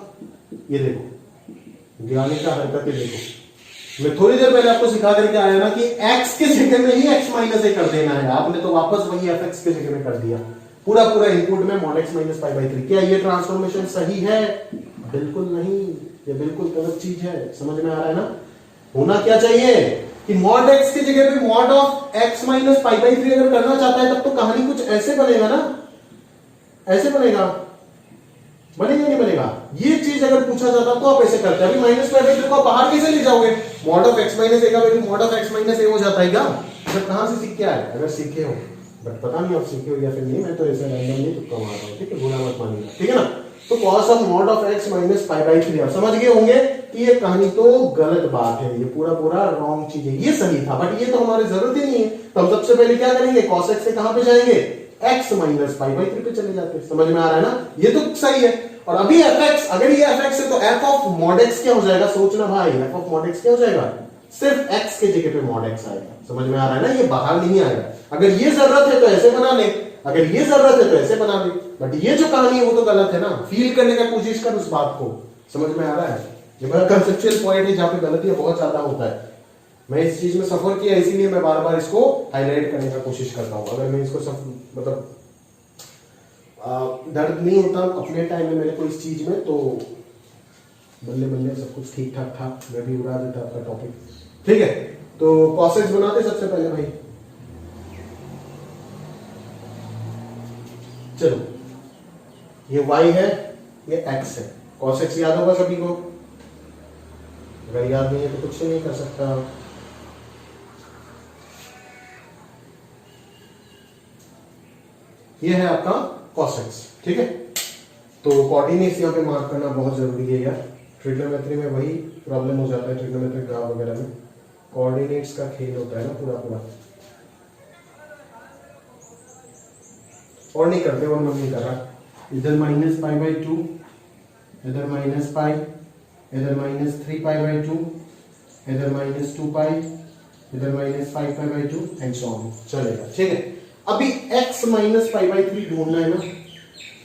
ये देखो ज्ञानी का हरकत देखो, मैं थोड़ी देर पहले आपको सिखा करके आया ना कि x के जगह में ही x माइनस a कर देना है, आपने तो वापस वही fx के जगह में कर दिया। पूरा पूरा इनपुट में mod x minus pi by 3। क्या ये ट्रांसफॉर्मेशन सही है? बिल्कुल नहीं, ये बिल्कुल गलत चीज है। समझ में आ रहा है ना? होना क्या चाहिए कि mod x की जगह पे mod of x minus pi by 3 अगर करना चाहता है तब तो कहानी कुछ ऐसे बनेगा ना, ऐसे बनेगा, बनेगा नहीं बनेगा। ये चीज अगर पूछा जाता तो आप ऐसे करते। अभी माइनस पाई बाई 3 को आप बाहर कैसे ले जाओगे? mod of x minus a का value mod of x minus a हो जाता है क्या? मतलब कहां से सीख के आए? अगर सीखे हो, बट पता नहीं आप सीखे हो या फिर नहीं, मैं तो ऐसे रैंडमली तुक्का मार रहा हूं, ठीक है, बुरा मत मानिएगा, ठीक है ना। तो cos of mod of x minus pi by 3 आप समझ गए होंगे कि ये कहानी तो गलत बात है, ये पूरा पूरा रॉन्ग चीज है। ये सही था बट ये तो हमारी जरूरत ही नहीं है, तो हम सबसे पहले क्या करेंगे, cos x से कहां पे जाएंगे, x माइनस पाई बाई 3 पे चले जाते हैं। समझ में आ रहा है ना? ये तो सही है। और अभी fx, अगर ये fx है तो f ऑफ mod x क्या हो जाएगा, सोचना भाई, f ऑफ mod x क्या हो जाएगा, सिर्फ x के जगह पे mod x आएगा। समझ में आ रहा है ना? ये बाहर नहीं आएगा। अगर ये जरूरत है तो ऐसे बना ले, अगर ये जरूरत है तो ऐसे बना ले, बट ये जो कहानी है वो तो गलत है ना। फील करने का कोशिश कर उस बात को। समझ में आ रहा है? ये बड़ा कंसेप्चुअल पॉइंट है जहां पे गलतियां बहुत ज्यादा होता है। मैं इस चीज में सफर किया, इसीलिए मैं बार बार इसको हाईलाइट करने का कोशिश करता हूं। अगर मैं इसको मतलब दर्द नहीं होता अपने टाइम में मेरे को इस चीज में, तो बल्ले बल्ले सब कुछ ठीक ठाक था, मैं भी उड़ा देता आपका टॉपिक, ठीक है। तो cos x बनाते सबसे पहले भाई, चलो ये y है, ये x है, cos x याद होगा सभी को, अगर याद नहीं है तो कुछ नहीं कर सकता। ये है आपका cos x, ठीक है। तो कोऑर्डिनेट्स यहाँ पे मार्क करना बहुत जरूरी है यार। ट्रिग्नोमेट्री में वही प्रॉब्लम हो जाता है, ट्रिग्नोमेट्रिक ग्राफ वगैरह में कोऑर्डिनेट्स का खेल होता है ना पूरा पूरा, और नहीं करते, और मन नहीं कर रहा। इधर माइनस पाई बाई 2, इधर माइनस पाई, इधर माइनस 3 पाई बाई 2, इधर माइनस 2 पाई, इधर minus 5 pi by 2 and so on, चलेगा, ठीक है। अभी x माइनस पाई बाई 3 ढूंढना है ना।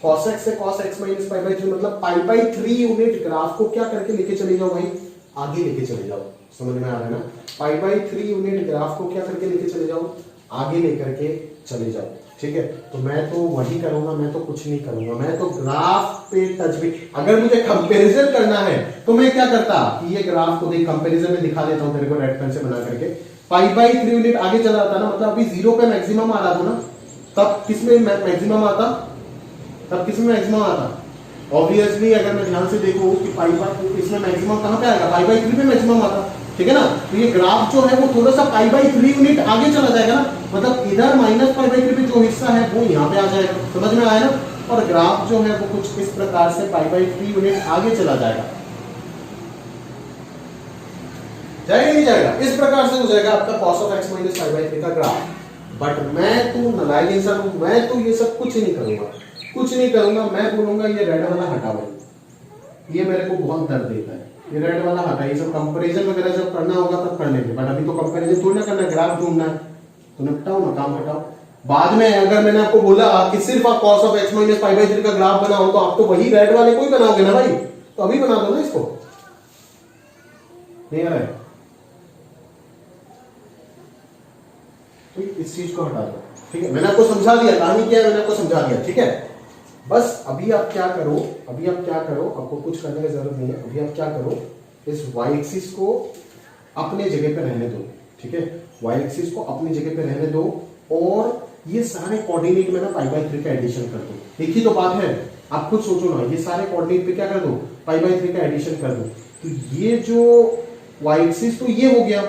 cos x से cos x minus pi by 3 मतलब पाई बाई 3 यूनिट ग्राफ को क्या करके लेके चले जाओ भाई, आगे लेके चले जाओ। समझ में आ रहा है ना? पाई बाई 3 यूनिट ग्राफ को क्या करके लेके चले जाओ, आगे लेकर के चले जाओ, ठीक है। तो मैं तो वही करूंगा, मैं तो कुछ नहीं करूंगा, मैं तो ग्राफ पे टच भी, अगर मुझे कंपैरिजन करना है तो मैं क्या करता कि ये ग्राफ को देख कंपैरिजन में दिखा देता हूं तेरे को रेड पेन से बना करके। पाई बाई 3 यूनिट आगे चला जाता ना, मतलब अभी 0 पे मैक्सिमम आ रहा था ना, तब किसमें मैक्सिमम आता, तब किसमें मैक्सिमम आता, ऑब्वियसली अगर मैं ध्यान से देखूं कि पाई बाई इसमें मैक्सिमम कहां पे आएगा, पाई बाई 3 पे मैक्सिमम आता, ठीक है ना। तो ये ग्राफ जो है वो थोड़ा सा पाई बाई 3 यूनिट आगे चला जाएगा ना, मतलब इधर माइनस पाई बाई 3 पे जो हिस्सा है वो यहाँ पे आ जाएगा। समझ में आया ना? और ग्राफ जो है वो कुछ इस प्रकार से पाई बाई 3 यूनिट आगे चला जाएगा, जाएगा नहीं जाएगा, इस प्रकार से हो जाएगा आपका cos of x minus pi by 3 का ग्राफ। बट मैं तो नालायक इंसान हूं, मैं तो ये सब कुछ नहीं करूंगा, कुछ नहीं करूंगा। मैं बोलूंगा ये रेड वाला हटा भाई, ये मेरे को बहुत दर्द देता है, ये रेड वाला हटा। ये सब कंपैरिजन वगैरह जब करना होगा तब कर लेंगे, बट अभी तो कंपैरिजन थोड़ी ना करना है, ग्राफ ढूंढना है, तो निपटाओ ना, काम हटाओ। बाद में अगर मैंने आपको बोला कि सिर्फ आप cos of x minus pi by 3 का ग्राफ बनाओ, तो आप तो वही रेड वाले को ही बनाओगे ना भाई, तो अभी बना दो ना इसको, नहीं आ रहा है तो इस चीज को हटा दो, ठीक है। मैंने आपको समझा दिया, कहानी क्या है मैंने आपको समझा दिया, ठीक है। बस अभी आप क्या करो, अभी आप क्या करो, आपको कुछ करने की जरूरत नहीं है। अभी आप क्या करो, इस y एक्सिस को अपने जगह पे रहने दो, ठीक है। y एक्सिस को अपनी जगह पे रहने दो और ये सारे कोऑर्डिनेट में ना पाई बाई 3 का एडिशन कर दो। एक ही तो बात है, आप खुद सोचो ना, ये सारे कोऑर्डिनेट पे क्या कर दो, पाई बाई 3 का एडिशन कर दो। तो ये जो y एक्सिस तो ये हो गया,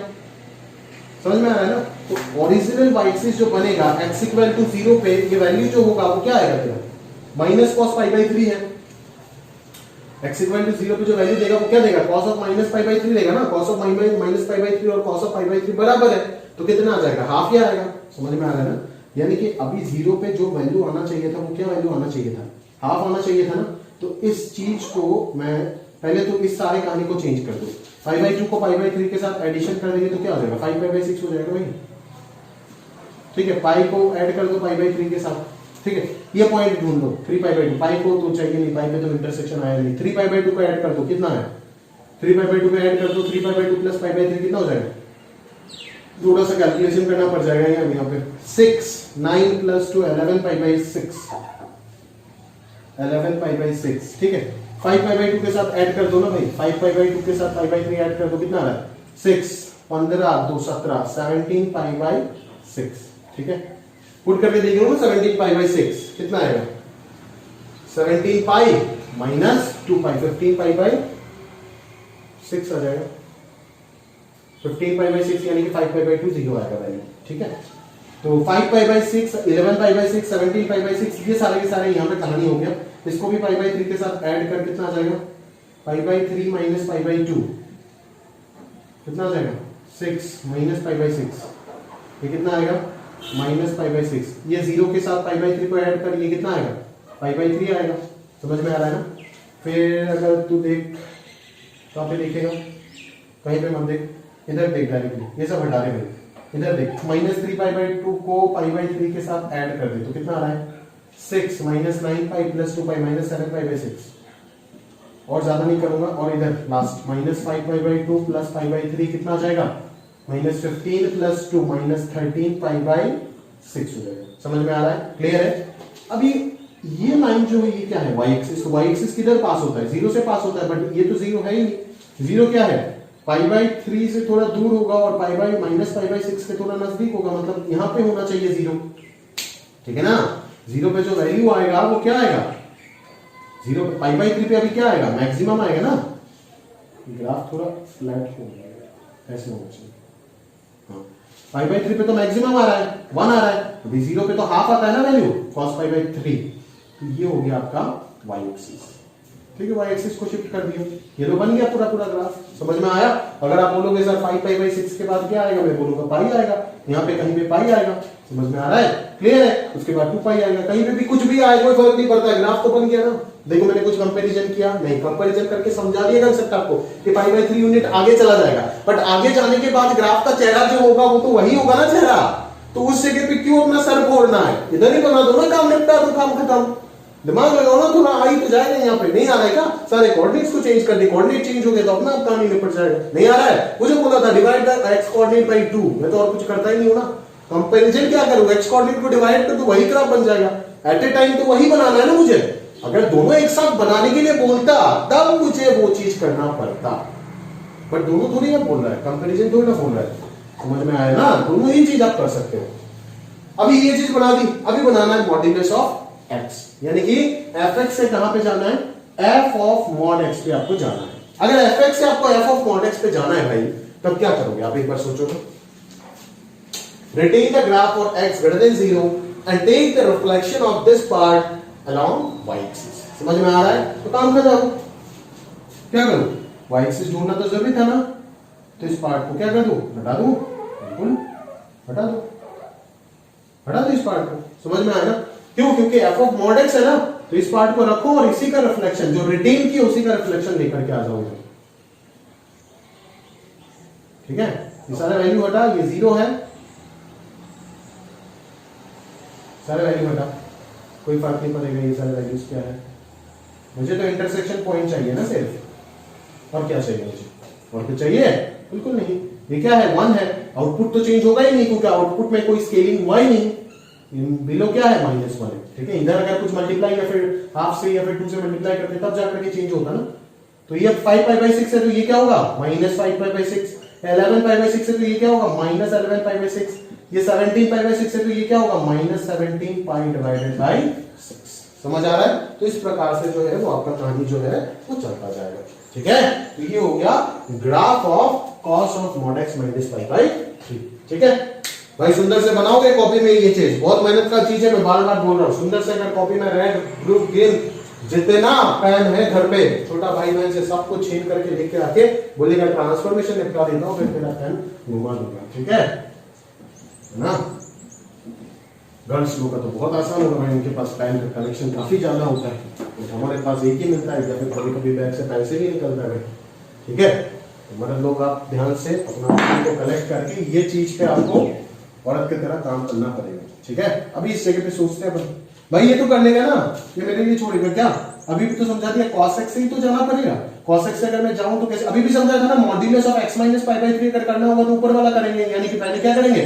समझ में आ रहा है ना। तो ओरिजिनल y एक्सिस जो बनेगा x इक्वल टू 0 पे, ये वैल्यू जो होगा वो क्या आएगा तेरा, माइनस cos पाई बाई 3 है। x इक्वल टू 0 पे जो वैल्यू देगा वो क्या देगा, cos of minus pi by 3 देगा ना। cos of minus pi by 3 और cos ऑफ पाई बाई 3 बराबर है, तो कितना आ जाएगा, हाफ ही आएगा। समझ में आ रहा है ना? यानी कि अभी 0 पे जो वैल्यू आना चाहिए था वो क्या वैल्यू आना चाहिए था, हाफ आना चाहिए था ना। तो इस चीज को मैं पहले तो इस सारे कहानी को चेंज कर दो, पाई बाई 2 को पाई बाई 3 के साथ एडिशन कर देंगे तो क्या हो जाएगा 5 पाई बाई 6 हो जाएगा भाई। ठीक है, पाई को ऐड कर दो पाई बाई 3 के साथ। ठीक है, ये पॉइंट ढूंढ लो 3 पाई बाई 2, पाई को तो चाहिए नहीं, पाई पे तो इंटरसेक्शन आया नहीं। 3 पाई बाई 2 को ऐड कर दो, कितना है 3 पाई बाई 2 में ऐड कर दो 3 pi by 2 plus pi by 3 कितना हो जाएगा, थोड़ा सा कैलकुलेशन करना पड़ जाएगा यहाँ पे 6 9 plus 2 11 pi by 6 11 pi by 6। ठीक है, 5 पाई बाई 2 के साथ ऐड कर दो ना भाई, 5 पाई बाई 2 के साथ पाई बाई 3 ऐड कर दो, कितना आ रहा है 6 15 2 17 17 पाई बाई 6। ठीक है, पुट करके देखिए ना 17 पाई बाई 6 कितना आएगा 17 pi minus 2 pi 15 pi by 6 आ जाएगा। 15 पाई बाई 6 यानी कि 5 पाई बाई 2 0 आएगा वैल्यू। ठीक है, तो 5 pi by 6 11 pi by 6 17 pi by 6 ये सारे के सारे यहाँ पे कहानी हो गया। इसको भी पाई बाई 3 के साथ ऐड कर कितना आ जाएगा pi by 3 minus pi by 2 कितना आ जाएगा 6 माइनस पाई बाई 6 ये कितना आएगा माइनस पाई बाई 6। ये 0 के साथ पाई बाई 3 को ऐड कर ये कितना आएगा पाई बाई 3 आएगा। समझ में आ रहा है ना। फिर अगर तू देख कहाँ पे देखेगा, कहीं पे मत देख, इधर देख डायरेक्टली, ये सब हटा दे भाई, इधर देख -3 पाई बाई 2 को पाई बाई 3 के साथ ऐड कर दे तो कितना आ रहा है 6 minus 9 pi plus 2 pi minus 7 pi by 6 और ज्यादा नहीं करूंगा। और इधर last -5 pi by 2 plus pi by 3 कितना आ जाएगा -15 प्लस 2 -13 पाई बाई 6 हो जाएगा। समझ में आ रहा है, क्लियर है। अभी ये लाइन जो है ये क्या है y एक्सिस, तो y एक्सिस किधर पास होता है 0 से पास होता है, बट ये तो 0 है ही नहीं। 0 क्या है पाई बाई 3 से थोड़ा दूर होगा और pi by minus pi by 6 के थोड़ा नजदीक होगा, मतलब यहां पे होना चाहिए 0। ठीक है ना, 0 पे जो वैल्यू आएगा वो क्या आएगा 0 पे पाई बाई 3 पे अभी क्या आएगा मैक्सिमम आएगा ना। ग्राफ थोड़ा फ्लैट हो जाएगा, ऐसे होना चाहिए। हाँ, पाई बाई 3 पे तो मैक्सिमम आ रहा है 1 आ रहा है, अभी 0 पे तो हाफ आता है ना वैल्यू cos पाई बाई 3। तो ये हो गया आपका y एक्सिस। ठीक है, y एक्सिस को शिफ्ट कर दियो, ये तो बन गया पूरा पूरा ग्राफ। समझ में आया। अगर आप बोलोगे सर 5 पाई बाई 6 के बाद क्या आएगा, मैं बोलूंगा पाई आएगा, यहाँ पे कहीं पे पाई आएगा। समझ में आ रहा है, क्लियर है। उसके बाद 2 पाई आएगा, कहीं पे भी कुछ भी आए कोई फर्क नहीं पड़ता, ग्राफ तो बन गया ना। देखो मैंने कुछ कंपैरिजन किया नहीं, कंपैरिजन करके समझा दिया कंसेप्ट आपको कि पाई बाई 3 यूनिट आगे चला जाएगा, बट आगे जाने के बाद ग्राफ का चेहरा जो होगा वो तो वही होगा ना चेहरा, तो उस जगह पे क्यों अपना सर फोड़ना है, इधर ही बना दो ना, काम निपटा दो, काम खत्म। दिमाग लगाओ ना थोड़ा, आई तो जाएगा यहाँ पे, नहीं आ रहा है क्या सारे कोऑर्डिनेट्स को चेंज कर दे, कोऑर्डिनेट चेंज हो गए तो अपना कहानी निपट जाएगा। नहीं आ रहा है, मुझे बोला था divide the x coordinate by 2, मैं तो और कुछ करता ही नहीं हूं ना। कंपैरिजन क्या करूंगा, x कोऑर्डिनेट को डिवाइड कर दो वही ग्राफ बन जाएगा। एट ए टाइम तो वही बनाना है ना मुझे, अगर दोनों एक साथ बनाने के लिए बोलता तब मुझे वो चीज करना पड़ता, बट दोनों थोड़ी ना बोल रहा है, कंपैरिजन थोड़ी ना बोल रहा है। समझ में आया ना, दोनों ही चीज आप कर सकते हो। अभी ये चीज बना दी, अभी बनाना है मॉड्यूलस ऑफ x, यानी कि fx से कहां पे जाना है f ऑफ mod x पे आपको जाना है। अगर fx से आपको f ऑफ mod x पे जाना है भाई, तब क्या करोगे आप एक बार सोचो तो। retain the graph for x greater than 0 and take the reflection of this part along y axis। समझ में आ रहा है, तो काम कर जाओ, क्या करूं y axis ढूंढना तो जरूरी था ना, तो इस पार्ट को क्या कर दूं, हटा दूं, बिल्कुल हटा दो, हटा दो इस पार्ट को। समझ में आया ना, क्यों, क्योंकि f ऑफ mod x है ना, तो इस पार्ट को रखो और इसी का रिफ्लेक्शन जो रिटेन किया उसी का रिफ्लेक्शन लेकर के आ जाओगे। ठीक है, ये सारा वैल्यू हटा, ये 0 है, सारे वैल्यू हटा, कोई फर्क नहीं पड़ेगा ये सारे वैल्यूज क्या है। मुझे तो इंटरसेक्शन पॉइंट चाहिए ना सिर्फ, और क्या चाहिए मुझे, और कुछ चाहिए बिल्कुल नहीं। ये क्या है 1 है, आउटपुट तो चेंज होगा ही नहीं क्योंकि आउटपुट में कोई स्केलिंग हुआ ही नहीं। बिलो क्या है -1 है। ठीक है, इधर अगर कुछ मल्टीप्लाई या फिर हाफ से या फिर 2 से मल्टीप्लाई करते तब जाकर के चेंज होगा ना। तो ये 5 पाई बाई 6 है तो ये क्या होगा -5 पाई बाई 6, 11 पाई बाई 6 है तो ये क्या होगा -11 पाई बाई 6, ये 17 पाई बाई 6 है तो ये क्या होगा -17 पाई डिवाइडेड बाई 6। समझ आ रहा है। तो इस प्रकार से जो है वो आपका कहानी जो है वो चलता जाएगा। ठीक है, तो ये हो गया graph of cos of mod x minus pi by 3। ठीक है भाई, सुंदर से बनाओगे कॉपी में ये चीज, बहुत मेहनत का चीज है, मैं बार बार बोल रहा हूँ। सुंदर से अगर कॉपी में रेड ब्लू ग्रीन जितना पेन है घर पे, छोटा भाई बहन से सबको छीन करके लिख के आके बोलेगा ट्रांसफॉर्मेशन निपटा देता हूँ, फिर मेरा पेन घुमा दूंगा। ठीक है ना, गर्ल्स लोग का तो बहुत आसान होगा भाई, उनके पास पेन का कलेक्शन काफी ज्यादा होता है, तो हमारे पास एक ही मिलता है, या फिर कभी कभी बैग से पैसे भी निकलता है। ठीक है, तो मर्द लोग आप ध्यान से अपना पेन को कलेक्ट करके ये चीज पे आपको औरत की तरह काम करना पड़ेगा। ठीक है, अभी इस जगह पे सोचते हैं भाई ये तो कर लेगा ना, ये मेरे लिए छोड़ेगा क्या? अभी भी तो समझा दिया, cos x से ही तो जाना पड़ेगा। cos x से अगर मैं जाऊं तो कैसे, अभी भी समझाया था ना, modulus of x minus pi by 3 अगर करना होगा तो ऊपर वाला करेंगे, यानी कि पहले क्या करेंगे,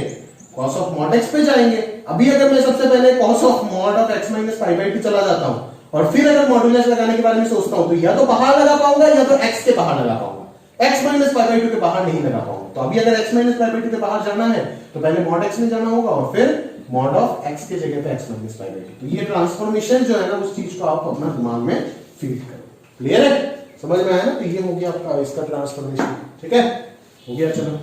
cos ऑफ mod x पे जाएंगे। अभी अगर मैं सबसे पहले cos of mod of x minus pi by 2 चला जाता हूं और फिर अगर मॉड्यूलस लगाने के बारे में सोचता हूं, तो या तो बाहर लगा पाऊंगा या तो x के बाहर लगा पाऊंगा, x माइनस पाई बाई 2 के बाहर नहीं लगा पाऊंगा। तो अभी अगर x माइनस पाई बाई 2 के बाहर जाना है तो पहले mod x में जाना होगा और फिर mod ऑफ x के जगह पे x माइनस पाई बाई 2। तो ये ट्रांसफॉर्मेशन जो है ना, उस चीज को आप अपना दिमाग में फीड करो। क्लियर है, समझ में आया ना? तो ये हो गया आपका इसका ट्रांसफॉर्मेशन। ठीक है, हो गया। चलो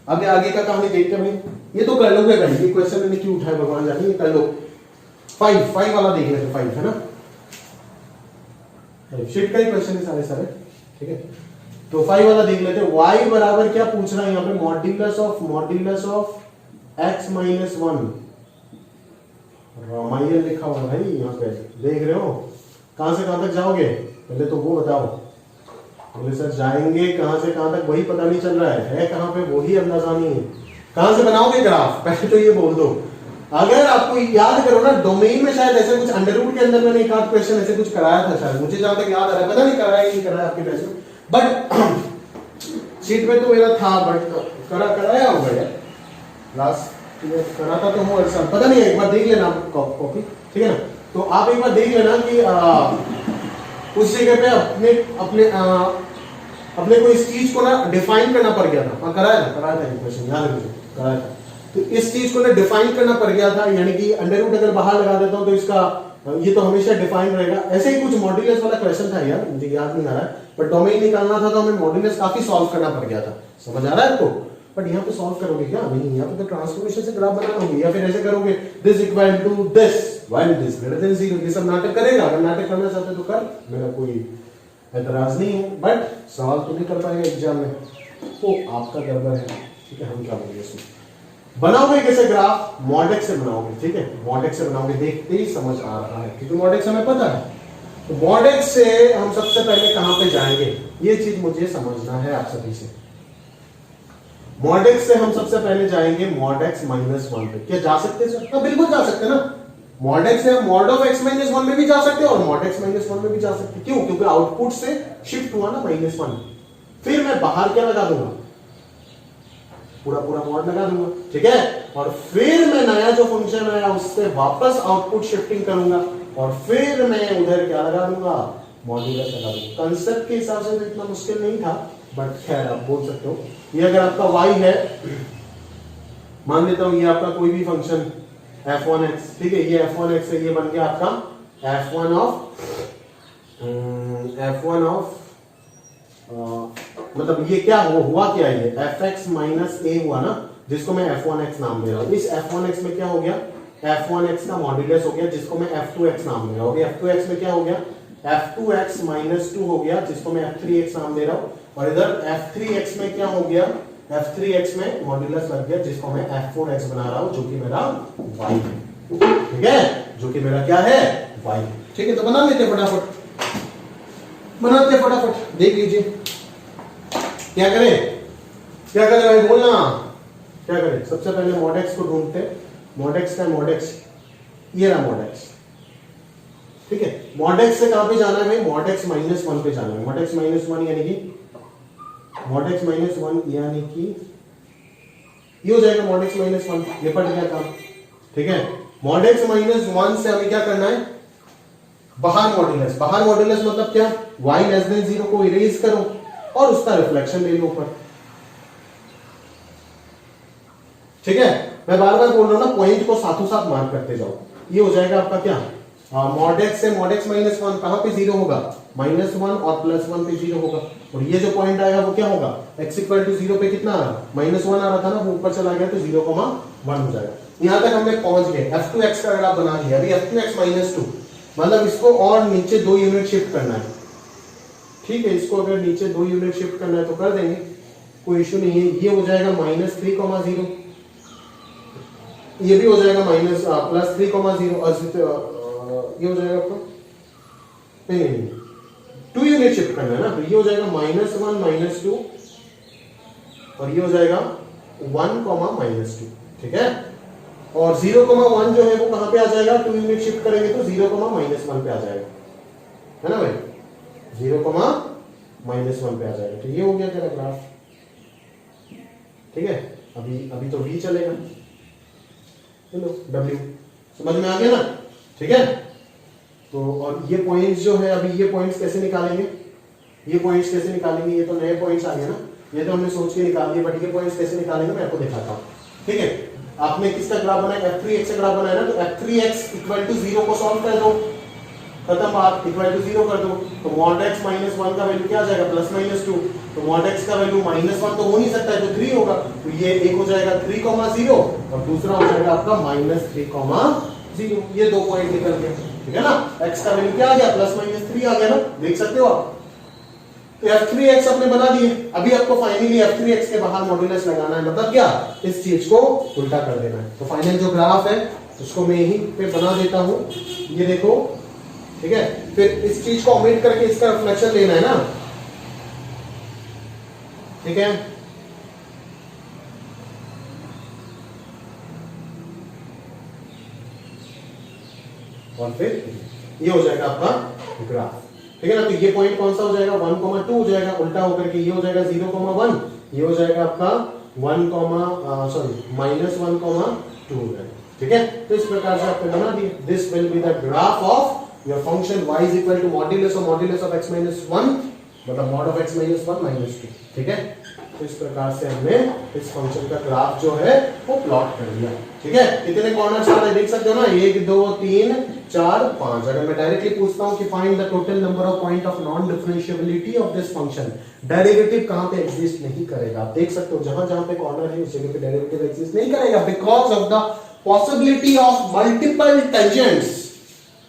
अब आगे का कहानी देखते हैं भाई। ये तो कर लोगे भाई, ये क्वेश्चन मैंने क्यों उठाया भगवान जाने, ये कर लो। 5 वाला देख लेते, 5 है ना, शीट का ही क्वेश्चन है सारे। ठीक है, तो 5 वाला देख लेते हैं। y बराबर क्या पूछ रहा है यहाँ पे, modulus of x minus 1। Ramayan लिखा हुआ भाई यहाँ पे, देख रहे हो? कहां से कहां तक जाओगे पहले तो वो बताओ। बोले सर जाएंगे कहां से कहां तक वही पता नहीं चल रहा है कहां पे वही अंदाजा नहीं है। कहां से बनाओगे ग्राफ पहले तो ये बोल दो। अगर आपको याद करो ना, डोमेन में शायद ऐसे कुछ अंडर रूट के अंदर मैंने एक आध क्वेश्चन ऐसे कुछ कराया था शायद, मुझे जहां तक याद आ रहा है, पता नहीं कराया नहीं कराया आपके टेस्ट में, बट शीट में तो मेरा था, बट कराया होगा यार लास्ट कराता तो हूँ ऐसा, पता नहीं, एक बार देख लेना कॉपी। ठीक है ना, तो आप एक बार देख लेना कि उस जगह पे अपने को इस चीज को ना डिफाइन करना पड़ गया था। कराया था क्वेश्चन, याद है मुझे, कराया था। तो इस चीज को ना डिफाइन करना पड़ गया था, यानी कि अंडर रूट अगर बाहर लगा देता हूं तो इसका ये तो हमेशा डिफाइन रहेगा। ऐसे ही कुछ मॉड्यूलस वाला क्वेश्चन था यार, मुझे याद नहीं आ रहा है, बट डोमेन निकालना था तो हमें मॉड्यूलस काफी सॉल्व करना पड़ गया था। समझ आ रहा है आपको? बट यहाँ पे सॉल्व करोगे क्या? नहीं, यहाँ पे तो ट्रांसफॉर्मेशन से ग्राफ बनाना होगा, या फिर ऐसे करोगे this equal to this while this greater than 0। ये सब नाटक करेगा, अगर नाटक करना चाहते तो कर, मेरा कोई एतराज नहीं है, बट सवाल तो नहीं कर पाएगा एग्जाम में, तो आपका गड़बड़ है। ठीक है, हम क्या बोलेंगे इसमें, बनाओगे कैसे ग्राफ? मॉड एक्स से बनाओगे। ठीक है, मॉड एक्स से बनाओगे, देखते ही समझ आ रहा है क्योंकि मॉड एक्स हमें पता है। तो मॉड एक्स से हम सबसे पहले कहां पे जाएंगे, ये चीज मुझे समझना है आप सभी से। मॉड एक्स से हम सबसे पहले जाएंगे मॉड एक्स माइनस 1 पे। क्या जा सकते हैं सर? हाँ बिल्कुल जा सकते हैं ना। मॉड एक्स से हम मॉड ऑफ एक्स माइनस 1 में भी जा सकते हैं और मॉड एक्स माइनस 1 में भी जा सकते हैं। क्यों? क्योंकि आउटपुट से शिफ्ट हुआ ना -1। फिर मैं बाहर क्या लगा दूंगा, पूरा मॉड लगा दूंगा। ठीक है, और फिर मैं नया जो फंक्शन आया उससे वापस आउटपुट शिफ्टिंग करूंगा और फिर मैं उधर क्या लगा दूंगा, मॉड्यूलस लगा दूंगा। कंसेप्ट के हिसाब से तो इतना मुश्किल नहीं था, बट खैर आप बोल सकते हो। ये अगर आपका y है, मान लेता हूं ये आपका कोई भी फंक्शन f1x, ठीक है, ये f1x है, ये बन गया आपका f1 ऑफ मतलब ये क्या हुआ क्या, ये fx माइनस a हुआ ना, जिसको मैं f1x नाम दे रहा हूं। इस f1x में क्या हो गया, f1x का मॉड्यूलस हो गया, जिसको मैं f2x नाम दे रहा हूं। f2x में क्या हो गया, f2x माइनस 2 हो गया, जिसको मैं f3x नाम दे रहा हूं। और इधर f3x में क्या हो गया, f3x में मॉड्यूलस लग गया, जिसको मैं f4x बना रहा हूं, जो कि मेरा y है। ठीक है, जो कि मेरा क्या है, y। ठीक है, तो बना लेते फटाफट, बनाते फटाफट, देख लीजिए क्या करें भाई, बोलना क्या करें। सबसे पहले मॉड एक्स को ढूंढते, मॉड एक्स का मॉड एक्स, ये रहा मॉड एक्स। ठीक है, मॉड एक्स से कहां पे जाना है भाई, मॉड एक्स माइनस 1 पे जाना है। मॉड एक्स माइनस 1 यानी कि मॉड एक्स माइनस 1 यानी कि ये हो जाएगा मॉड एक्स माइनस 1, निपट गया काम। ठीक है, मॉड एक्स माइनस 1 से हमें क्या करना है, बाहर मॉड्यूलस। बाहर मॉड्यूलस मतलब क्या, y लेस देन 0 को इरेज करो और उसका रिफ्लेक्शन ले लो ऊपर। ठीक है, मैं बार बार बोल रहा हूं ना, पॉइंट को साथों साथ मार्क करते जाओ। ये हो जाएगा आपका क्या, मॉड एक्स से मॉड एक्स माइनस 1 कहां पे 0 होगा, -1 और +1 पे 0 होगा। और ये जो पॉइंट आएगा वो क्या होगा, x इक्वल टू 0 पे कितना आ रहा, -1 आ रहा था ना, वो ऊपर चला गया तो 0,1 हो जाएगा। यहां तक हमने पहुंच गए। f2x का अगर आप बना लिया, अभी f2x माइनस 2 मतलब इसको और नीचे 2 यूनिट शिफ्ट करना है। ठीक है, इसको अगर नीचे 2 यूनिट शिफ्ट करना है तो कर देंगे, कोई इश्यू नहीं है। ये हो जाएगा -3,0। ये भी हो जाएगा माइनस प्लस 3,0, ये हो जाएगा आपका, नहीं 2 यूनिट शिफ्ट करना है ना, तो ये हो जाएगा -1 -2 और ये हो जाएगा 1, -2, ठीक है। और 0,1 जो है वो कहां पे आ जाएगा, 2 यूनिट शिफ्ट करेंगे तो 0,-1 पे आ जाएगा, है ना भाई, 0,-1 पे आ जाएगा। तो ये हो गया तेरा ग्राफ, ठीक है। अभी तो v चलेगा, चलो w समझ में आ गया ना, ठीक है। तो और ये पॉइंट्स जो है, अभी ये पॉइंट्स कैसे निकालेंगे, ये पॉइंट्स कैसे निकालेंगे, ये तो नए पॉइंट्स आ गए ना, ये तो हमने सोच के निकाल दिए, बट ये पॉइंट्स कैसे निकालेंगे मैं आपको दिखाता हूँ, ठीक है। आपने किसका ग्राफ बनाया, f3x का ग्राफ बनाया ना, तो f3x = 0 को सॉल्व कर दो, खत्म बात, = 0 कर दो, तो mod x -1 का वैल्यू क्या आ जाएगा, +-2, तो mod x का वैल्यू -1 तो हो नहीं सकता है, तो 3 होगा, तो ये एक हो जाएगा 3,0 और दूसरा हो जाएगा आपका -3,0, ये 2 पॉइंट निकल गए, ठीक है ना। x का वैल्यू क्या आ गया, +-3 आ गया ना, देख सकते हो आप। तो f3x आपने बना दिए, अभी आपको फाइनली f3x के बाहर मॉड्यूलस लगाना है, मतलब क्या, इस चीज को उल्टा कर देना है। तो फाइनल जो ग्राफ है उसको मैं यहीं पे बना देता हूं, ये देखो, ठीक है। फिर इस चीज को ओमिट करके इसका रिफ्लेक्शन लेना है ना, ठीक है। और फिर ये हो जाएगा आपका ग्राफ, ठीक है ना। तो ये पॉइंट कौन सा हो जाएगा, 1,2 हो जाएगा, उल्टा होकर के ये हो जाएगा 0,1, ये हो जाएगा आपका -1,2 हो जाएगा, ठीक है। तो इस प्रकार से आपने बना दिया, this will be the graph of your function y = modulus of x - 1, मतलब mod of x - 1 -2, ठीक है। तो इस प्रकार से हमने इस फंक्शन का ग्राफ जो है वो प्लॉट कर दिया, ठीक है। कितने कॉर्नर्स आ रहे हैं देख सकते हो ना, 1 2 3 4 5। अगर मैं डायरेक्टली पूछता हूं कि find the total number of point of non differentiability of this function, derivative कहां पे एग्जिस्ट नहीं करेगा, आप देख सकते हो, जहां जहां पे कॉर्नर है उस जगह पे डेरिवेटिव एग्जिस्ट नहीं करेगा, because of the possibility of multiple tangents,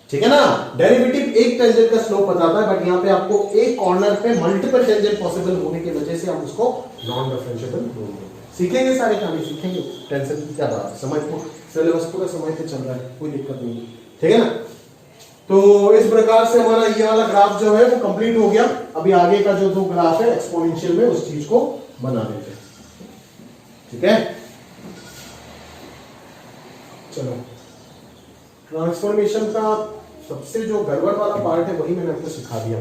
ठीक है ना। डेरिवेटिव एक टेंजेंट का स्लोप बताता है, बट यहाँ पे आपको एक कॉर्नर पे मल्टीपल टेंजेंट पॉसिबल होने की वजह से हम उसको नॉन डिफरेंशिएबल बोलते हैं। सीखेंगे सारे काम सीखेंगे, टेंशन की क्या बात है, समय को सिलेबस पूरा समय पे चल रहा है, कोई दिक्कत नहीं, ठीक है ना। तो इस प्रकार से हमारा ये वाला ग्राफ जो है वो कंप्लीट हो गया। अभी आगे का जो 2 ग्राफ है एक्सपोनेंशियल में, उस चीज को बना देते हैं, ठीक है। चलो, ट्रांसफॉर्मेशन का सबसे जो गड़बड़ वाला पार्ट है वही मैंने आपको सिखा दिया,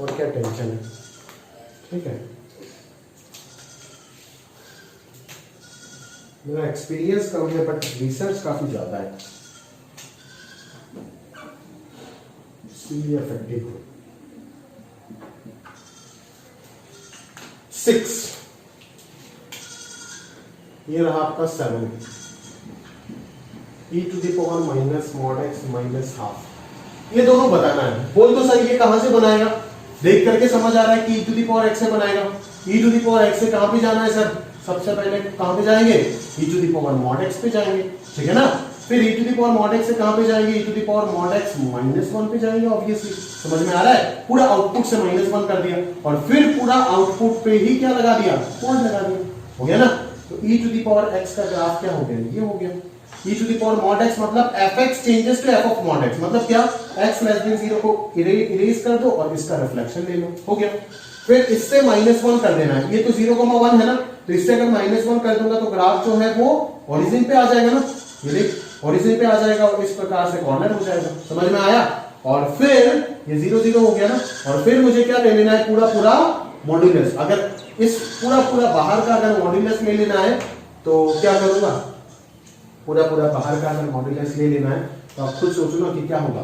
और क्या टेंशन है, ठीक है। मेरा एक्सपीरियंस कम है बट रिसर्च काफी ज्यादा है, इसलिए इफेक्टिव हो। 6 ये रहा आपका 7 e to the power minus mod x minus half, ये दोनों बताना है। बोल तो सही, ये कहां से बनाएगा, देख करके समझ आ रहा है कि e to the power x से बनाएगा। e to the power x से कहां पे जाना है सर, सबसे पहले कहां पे जाएंगे, e to the power mod x पे जाएंगे, ठीक है ना। फिर e to the power mod x से कहां पे जाएंगे, e to the power mod x -1 पे जाएंगे, ऑब्वियसली समझ में आ रहा है। पूरा आउटपुट से -1 कर दिया और फिर पूरा आउटपुट पे ही क्या लगा दिया, कोड लगा दिया, हो गया ना। तो e to the power x का ग्राफ क्या हो गया, ये हो गया। e to the power mod x मतलब fx changes to f of mod x, मतलब क्या, x < 0 को इरेज कर दो और इसका रिफ्लेक्शन ले लो, हो गया। फिर इससे -1 कर देना है, ये तो 0,1 है ना, तो इससे अगर -1 कर दूंगा तो ग्राफ जो है वो ओरिजिन पे आ जाएगा ना, ये देख ओरिजिन पे आ जाएगा और इस प्रकार से कॉर्नर हो जाएगा, समझ में आया। और फिर ये 0 0 हो गया ना, और फिर मुझे क्या ले लेना है, पूरा पूरा मॉड्यूलस। अगर इस पूरा पूरा बाहर का अगर मॉड्यूलस ले लेना है तो क्या करूंगा, पूरा पूरा बाहर का अगर मॉड्यूलस ले लेना है तो आप खुद सोचो ना कि क्या होगा,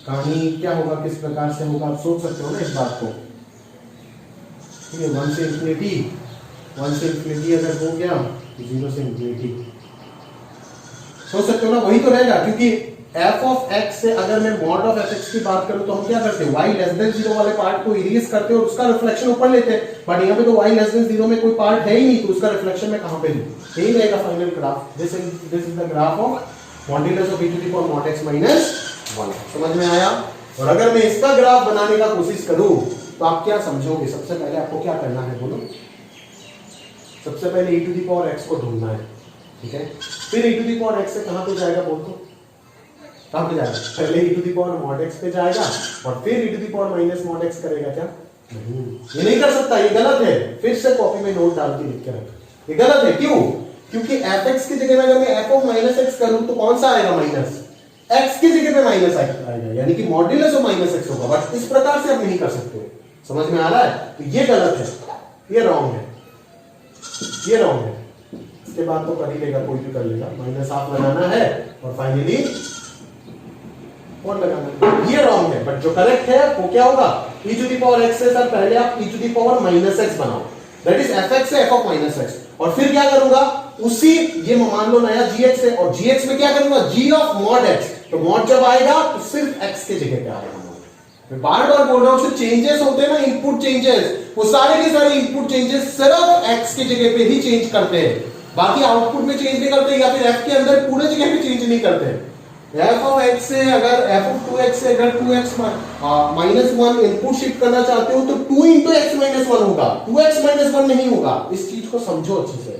कहानी क्या होगा, किस प्रकार से होगा, आप सोच सकते हो ना इस बात को, ठीक है। 1 से इंफिनिटी अगर हो गया, 0 से इंफिनिटी सोच सकते हो ना, वही तो रहेगा। क्योंकि f ऑफ x से अगर मैं मॉड ऑफ fx की बात करूं तो हम क्या करते हैं, y < 0 वाले पार्ट को इरेज करते हैं और उसका रिफ्लेक्शन ऊपर लेते हैं, बट यहाँ पे तो y < 0 में कोई पार्ट है ही नहीं, तो उसका रिफ्लेक्शन मैं कहां पे लूं, यही रहेगा final graph. This is the graph of modulus of e to the power mod x - 1, समझ में आया। और अगर मैं इसका ग्राफ बनाने का कोशिश करूं तो आप क्या समझोगे, सबसे पहले आपको क्या करना है बोलो, सबसे पहले e to the power x को ढूंढना है, ठीक है। फिर e to the power x से कहां पे जाएगा बोल तो, कहां पे जाएगा? पहले e to the power mod x पे जाएगा और फिर e to the power minus mod x करेगा क्या? नहीं, ये नहीं कर सकता, ये गलत है। फिर से कॉपी में नोट डाल के लिख के रख, ये गलत है। क्यों? क्योंकि fx की जगह में अगर मैं f ऑफ माइनस x करूं तो कौन सा आएगा? माइनस x की जगह पे माइनस आएगा, यानी कि मॉड्यूलस ऑफ माइनस x होगा। बट इस प्रकार से आप नहीं कर सकते, समझ में आ रहा है? तो ये गलत है, ये रॉन्ग है, ये रॉन्ग है। इसके बाद तो कर ही लेगा, कोई भी कर लेगा। माइनस हाफ लगाना है और फाइनली और लगाना है, ये रॉन्ग है। बट जो करेक्ट है वो क्या होगा? e to the power x से सर पहले आप e to the power minus x बनाओ, दैट इज fx से f ऑफ माइनस x, और फिर क्या करूंगा? उसी ये मान लो नया gx है, और gx में क्या करूंगा? g of mod x। तो मॉड जब आएगा तो सिर्फ x के जगह पे आएगा। मैं बार बार बोल रहा हूं, जो चेंजेस होते हैं ना, इनपुट चेंजेस, वो सारे के सारे इनपुट चेंजेस सिर्फ x के जगह पे ही चेंज करते हैं, बाकी आउटपुट में चेंज नहीं करते, या फिर f के अंदर पूरे जगह पे चेंज नहीं करते। f ऑफ x से अगर f ऑफ 2x से अगर 2x माइनस 1 इनपुट शिफ्ट करना चाहते हो तो 2 इंटू एक्स माइनस 1 होगा, 2x माइनस 1 नहीं होगा। इस चीज को समझो अच्छे से,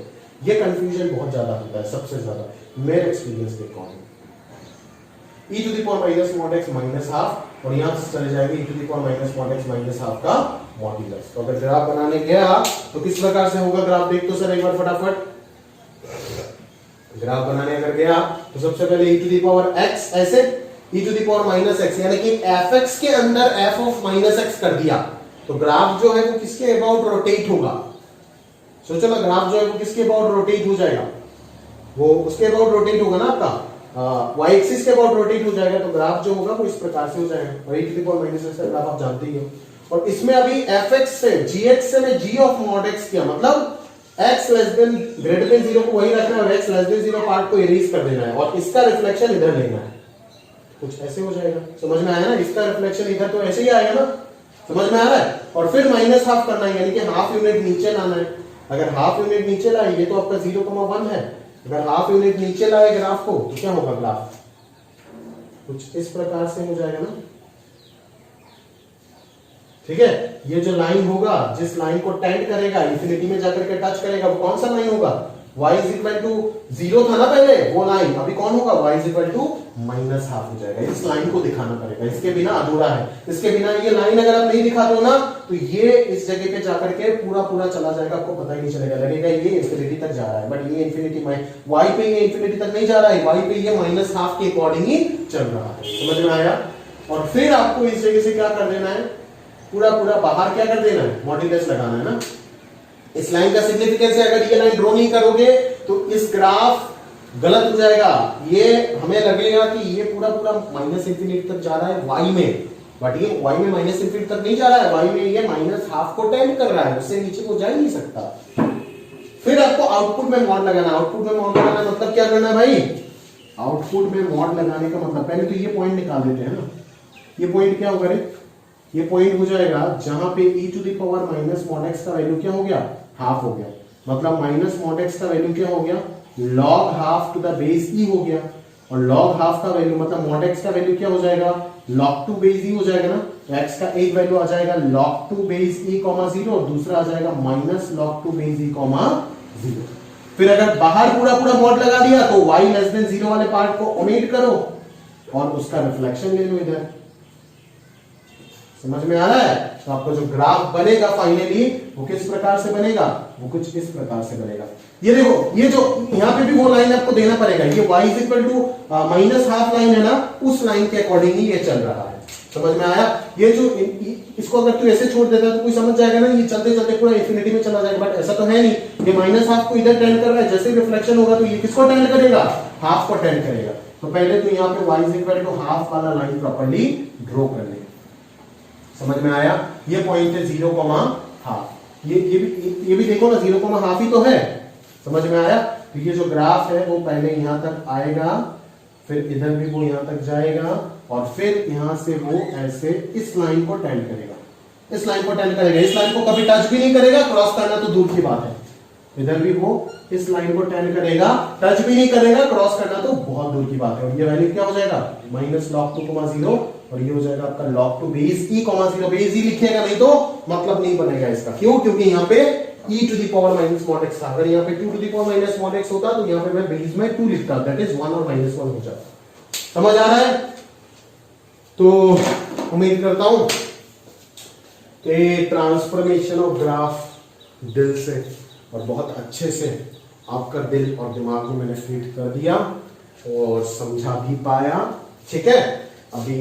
ये कंफ्यूजन बहुत ज्यादा होता है, सबसे ज्यादा मेरे एक्सपीरियंस के according. e to the power minus mod x minus half, और यहां से चले जाएंगे e to the power minus mod x minus half का मॉड्यूलस। तो अगर ग्राफ बनाने गया तो किस प्रकार से होगा ग्राफ? देख तो सर एक बार फटाफट। ग्राफ बनाने अगर गया तो सबसे पहले e to the power x ऐसे, e to the power minus x, यानी कि fx के अंदर f ऑफ माइनस x कर दिया, तो ग्राफ जो है वो किसके अबाउट रोटेट होगा? सोचो ना, ग्राफ जो है वो किसके अबाउट रोटेट हो जाएगा? वो उसके अबाउट रोटेट होगा ना, आपका y एक्सिस के अबाउट रोटेट हो जाएगा। तो ग्राफ जो होगा वो इस प्रकार से हो जाएगा, और e to the power minus x का ग्राफ आप जानते ही हो। और इसमें अभी fx से gx से मैं g ऑफ मॉड x किया, मतलब x less than greater than 0 को वही रखना है और x लेस देन 0 पार्ट को इरेज कर देना है, और इसका रिफ्लेक्शन इधर लेना है। कुछ ऐसे हो जाएगा, समझ में आया ना? इसका रिफ्लेक्शन इधर तो ऐसे ही आएगा ना, समझ में आ रहा है? और फिर माइनस हाफ करना है, यानी कि हाफ यूनिट नीचे लाना है। अगर हाफ यूनिट नीचे लाए, ये तो आपका 0,1 है, अगर हाफ यूनिट नीचे लाए ग्राफ को तो क्या होगा? ग्राफ कुछ इस प्रकार से हो जाएगा ना, ठीक है। ये जो लाइन होगा, जिस लाइन को टेंड करेगा, इंफिनिटी में जाकर के टच करेगा, वो कौन सा लाइन होगा? y इज इक्वल टू 0 था ना पहले, वो लाइन अभी कौन होगा? y is equal to minus half हो जाएगा। इस लाइन को दिखाना पड़ेगा, इसके बिना अधूरा है। इसके बिना ये लाइन अगर आप नहीं दिखाते हो ना, तो ये इस जगह पे जाकर के पूरा पूरा चला जाएगा, आपको पता ही नहीं चलेगा, लगेगा ये इंफिनिटी तक जा रहा है, बट ये इंफिनिटी में y पे ये इंफिनिटी तक नहीं जा रहा है, y पे ये माइनस हाफ के अकॉर्डिंग ही चल रहा है। समझ में आया? और फिर आपको इस जगह से क्या कर देना है? पूरा पूरा बाहर क्या कर देना है? मॉड्यूलस लगाना है ना। इस लाइन का सिग्निफिकेंस है, अगर ये लाइन ड्रॉ नहीं करोगे तो इस ग्राफ गलत हो जाएगा। ये हमें लगेगा कि ये पूरा पूरा माइनस इंफिनिटी तक जा रहा है y में, बट ये y में माइनस इंफिनिटी तक नहीं जा रहा है, y में ये माइनस हाफ को टेंड कर रहा है, उससे नीचे को जा ही नहीं सकता। फिर आपको आउटपुट में मॉड लगाना। आउटपुट में मॉड लगाना मतलब क्या करना है भाई? आउटपुट में मॉड लगाने का मतलब, पहले तो ये पॉइंट निकाल देते हैं ना। ये पॉइंट क्या होगा रे? ये पॉइंट हो जाएगा जहां पे e to the power minus mod x का वैल्यू क्या हो गया? हाफ हो गया। मतलब माइनस मॉड x का वैल्यू क्या हो गया? log half to the base e हो गया। और log हाफ का वैल्यू मतलब मॉड x का वैल्यू क्या हो जाएगा? log टू बेस e हो जाएगा ना। तो x का एक वैल्यू आ जाएगा log टू बेस e, 0 और दूसरा आ जाएगा minus log to base e, 0। फिर अगर बाहर पूरा पूरा मॉड लगा दिया तो y लेस देन 0 वाले पार्ट को ओमिट करो और उसका रिफ्लेक्शन ले लो इधर। समझ में आ रहा है? तो आपको जो ग्राफ बनेगा फाइनली वो किस प्रकार से बनेगा? वो कुछ इस प्रकार से बनेगा। ये देखो, ये जो यहाँ पे भी वो लाइन आपको देना पड़ेगा, ये y is equal to minus half line है ना, उस लाइन के अकॉर्डिंग ही ये चल रहा है। समझ में आया? ये जो इसको अगर तू ऐसे छोड़ देता तो कोई समझ जाएगा ना, ये चलते चलते पूरा इंफिनिटी में चला जाएगा, बट ऐसा तो है नहीं। ये माइनस हाफ को इधर टेंड कर रहा है, जैसे रिफ्लेक्शन होगा तो ये किसको टेंड करेगा? हाफ को टेंड करेगा। तो पहले तो यहाँ पे y is equal to half वाला लाइन प्रॉपर्ली ड्रॉ कर ले। समझ में आया? ये पॉइंट है 0, हाफ। ये भी देखो ना, 0, हाफ ही तो है। समझ में आया? तो ये जो ग्राफ है वो पहले यहां तक आएगा, फिर इधर भी वो यहां तक जाएगा, और फिर यहां से वो ऐसे इस लाइन को टेंड करेगा। इस लाइन को टेंड करेगा, इस लाइन को कभी टच भी नहीं करेगा, क्रॉस करना तो दूर की बात है। इधर भी वो इस लाइन को टेंड करेगा, टच भी नहीं करेगा, क्रॉस करना तो बहुत दूर की बात है। और ये वैल्यू क्या हो जाएगा? माइनस log 2, 0, और ये हो जाएगा आपका log 2 base e, 0। Base e लिखिएगा नहीं तो मतलब नहीं बनेगा इसका। क्यों? क्योंकि यहाँ पे e to the power minus mod x था। अगर यहाँ पे 2 to the power minus mod x होता तो यहाँ पे मैं बेस में 2 लिखता, दैट इज 1 और -1 हो जाता। समझ आ रहा है? तो उम्मीद करता हूं कि ट्रांसफॉर्मेशन ऑफ ग्राफ दिल से और बहुत अच्छे से आपका दिल और दिमाग में मैंने फीड कर दिया और समझा भी पाया। ठीक है, अभी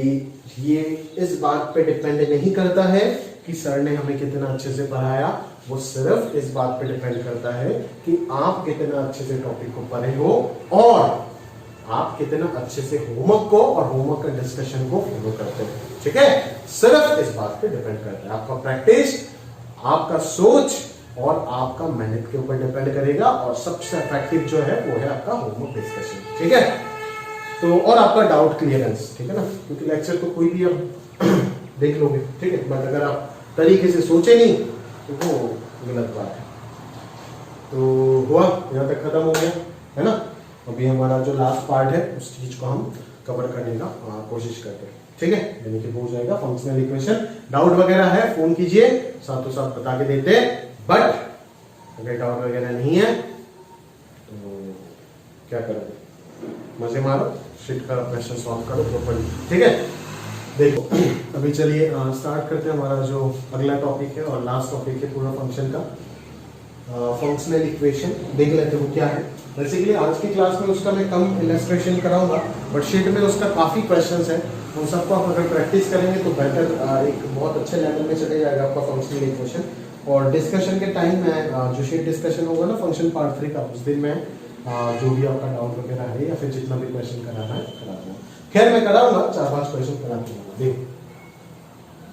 ये इस बात पे डिपेंड नहीं करता है कि सर ने हमें कितना अच्छे से पढ़ाया, वो सिर्फ इस बात पे डिपेंड करता है कि आप कितना अच्छे से टॉपिक को पढ़े हो और आप कितना अच्छे से होमवर्क को और होमवर्क का डिस्कशन को फॉलो करते हैं। ठीक है, सिर्फ इस बात पे डिपेंड करता है। आपका प्रैक्टिस, आपका सोच और आपका मेहनत के ऊपर डिपेंड करेगा और सबसे इफेक्टिव जो है वो है आपका होमवर्क डिस्कशन। ठीक है, तो और आपका डाउट क्लियरेंस। ठीक है ना, क्योंकि लेक्चर तो कोई भी आप देख लोगे, ठीक है, बट अगर आप तरीके से सोचे नहीं तो वो गलत बात है। तो हुआ, यहाँ तक खत्म हो गया है ना। अभी हमारा जो लास्ट पार्ट है उस चीज को हम कवर करने का कोशिश करते हैं। ठीक है, यानी कि हो जाएगा फंक्शनल इक्वेशन। डाउट वगैरह है फोन कीजिए, साथों साथ बता के देते हैं, बट अगर डाउट वगैरह नहीं है तो क्या करोगे, मजे मारो, शीट का क्वेश्चन सॉल्व करो प्रॉपर्ली। ठीक है, देखो अभी चलिए स्टार्ट करते हैं हमारा जो अगला टॉपिक है और लास्ट टॉपिक है पूरा फंक्शन का, फंक्शनल इक्वेशन। देख लेते हो क्या है। बेसिकली आज की क्लास में उसका मैं कम इलस्ट्रेशन कराऊंगा, बट शीट में उसका काफी क्वेश्चंस है, उन सबको आप अगर प्रैक्टिस करेंगे तो बेटर एक बहुत अच्छे लेवल में चले जाएगा आपका फंक्शनल इक्वेशन। और डिस्कशन के टाइम में जो शीट डिस्कशन होगा ना फंक्शन पार्ट 3 का, उस दिन में जो भी आपका डाउट वगैरह है या फिर जितना भी क्वेश्चन कराना है करा दूंगा। खैर मैं कराऊंगा 4-5 क्वेश्चन करा दूंगा। देखो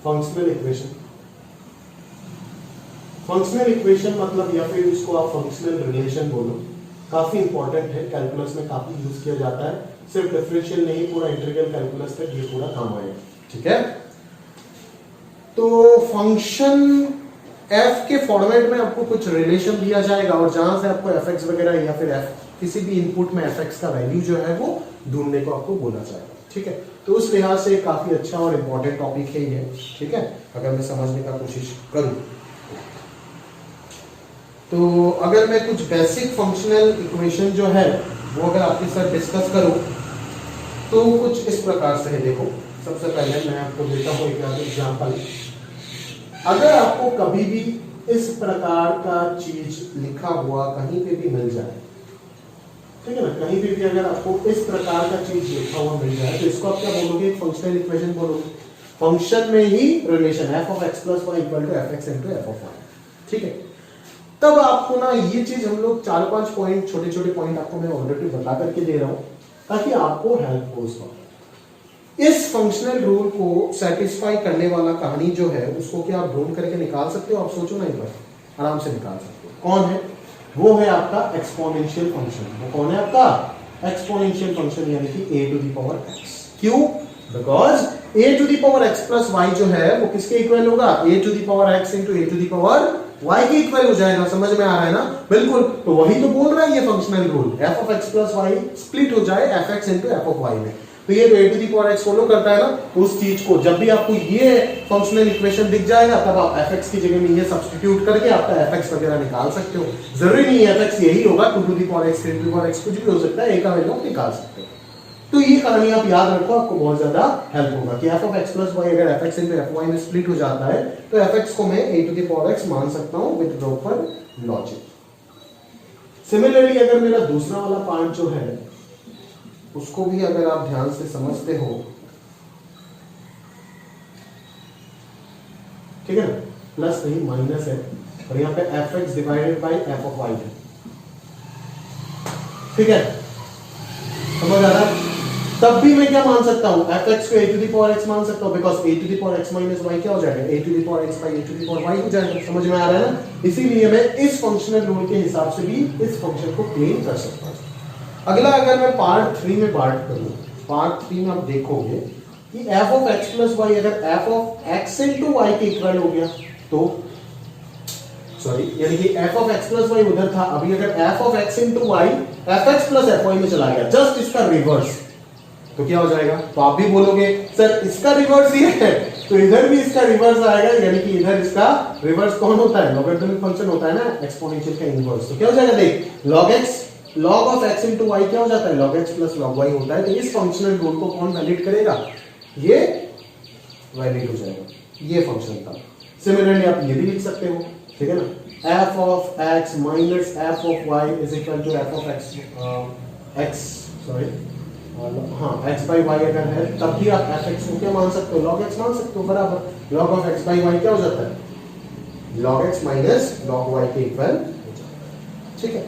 फंक्शनल इक्वेशन, फंक्शनल इक्वेशन मतलब या फिर उसको आप फंक्शनल रिलेशन बोलो, काफी इंपॉर्टेंट है, कैलकुलस में काफी यूज किया जाता है। सिर्फ डिफरेंशियल नहीं, पूरा इंटीग्रल कैलकुलस तक ये पूरा काम आएगा। ठीक है, तो फंक्शन f के फॉर्मेट में आपको कुछ रिलेशन दिया जाएगा और जहां से आपको fx वगैरह या फिर f किसी भी इनपुट में fx का वैल्यू जो है वो ढूंढने को आपको बोला जाएगा। ठीक है, तो उस लिहाज से काफी अच्छा और इम्पोर्टेंट टॉपिक है ये। ठीक है, अगर मैं समझने का कोशिश करूं तो अगर मैं कुछ बेसिक फंक्शनल इक्वेशन जो है वो अगर आपके साथ डिस्कस करूं तो कुछ इस प्रकार से है। देखो सबसे पहले मैं आपको देता हूं एक एग्जांपल। अगर आपको कभी भी इस प्रकार का चीज लिखा हुआ कहीं पे भी मिल जाए, ठीक है ना, कहीं पे भी अगर आपको इस प्रकार का चीज लिखा हुआ मिल जाए तो इसको आप क्या बोलोगे, फंक्शनल इक्वेशन बोलोगे। फंक्शन में ही relation f of x plus y equal to fx into f of y। ठीक है, तब आपको ना ये चीज हम लोग 4-5 पॉइंट, छोटे छोटे पॉइंट आपको मैं ऑलरेडी बता करके दे रहा हूं ताकि आपको हेल्प हो उसको। इस फंक्शनल रूल को सेटिस्फाई करने वाला कहानी जो है उसको क्या आप ढूंढ करके निकाल सकते हो? आप सोचो ना, एक बार आराम से निकाल सकते हो। कौन है वो? है आपका एक्सपोनेंशियल फंक्शन। वो कौन है आपका? एक्सपोनेंशियल फंक्शन, यानी कि a to the power x। क्यों? Because a to the power x plus y जो है वो किसके इक्वल होगा? a to the power x into a to the power y के इक्वल हो जाएगा। समझ में आ रहा है ना? बिल्कुल, तो वही तो बोल रहा है ये functional rule, f of x plus y split हो जाए fx into f of y में। तो ये तो a to the power x follow करता है ना, तो उस चीज को जब भी आपको ये फंक्शनल इक्वेशन दिख जाएगा तब आप fx की जगह में ये सब्स्टिट्यूट करके आपका fx वगैरह निकाल सकते हो। जरूरी नहीं है fx यही होगा, 2 to the power x 3 to the power x कुछ भी हो सकता है, एक का वैल्यू निकाल सकते हो। तो ये कहानी आप याद रखो, आपको बहुत ज्यादा हेल्प होगा कि f of x plus y अगर fx into fy में स्प्लिट हो जाता है तो fx को मैं a to the power x मान सकता हूं विद प्रॉपर लॉजिक। सिमिलरली अगर मेरा दूसरा वाला पार्ट जो है उसको भी अगर आप ध्यान से समझते हो, ठीक है ना, प्लस नहीं माइनस है और यहाँ पे fx divided by f of y है। ठीक है, समझ आ रहा है? तब भी मैं क्या मान सकता हूं? fx को a to the power x मान सकता हूं, because a to the power x माइनस y क्या हो जाएगा? a to the power x by a to the power y हो जाएगा। समझ में आ रहा है ना? इसीलिए मैं इस फंक्शनल रूल के हिसाब से भी इस फंक्शन को क्लेम कर सकता हूं। अगला अगर मैं पार्ट 3 में बात करूं, पार्ट 3 में आप देखोगे कि f of x plus y अगर f of x into y के इक्वल हो गया तो सॉरी, यानी कि f of x plus y उधर था, अभी अगर f of x into y fx plus fy में चला गया, जस्ट इसका रिवर्स, तो क्या हो जाएगा? तो आप भी बोलोगे सर इसका रिवर्स ये है, तो इधर भी इसका रिवर्स आएगा, यानी कि इधर इसका रिवर्स कौन होता है? लॉगरिथमिक फंक्शन होता है ना, एक्सपोनेंशियल का इनवर्स। तो क्या हो जाएगा देख, log x log of x into y क्या हो जाता है? log x plus log y होता है। तो इस फंक्शनल रूल को कौन वैलिड करेगा? ये वैलिड हो जाएगा, ये फंक्शन था। सिमिलरली आप ये भी लिख सकते हो, ठीक है ना, f of x minus f of y is equal to f of x x by y अगर है तब भी आप fx को क्या मान सकते हो? log x मान सकते हो, बराबर log of x by y क्या हो जाता है? log x minus log y के इक्वल हो जाता है, ठीक है।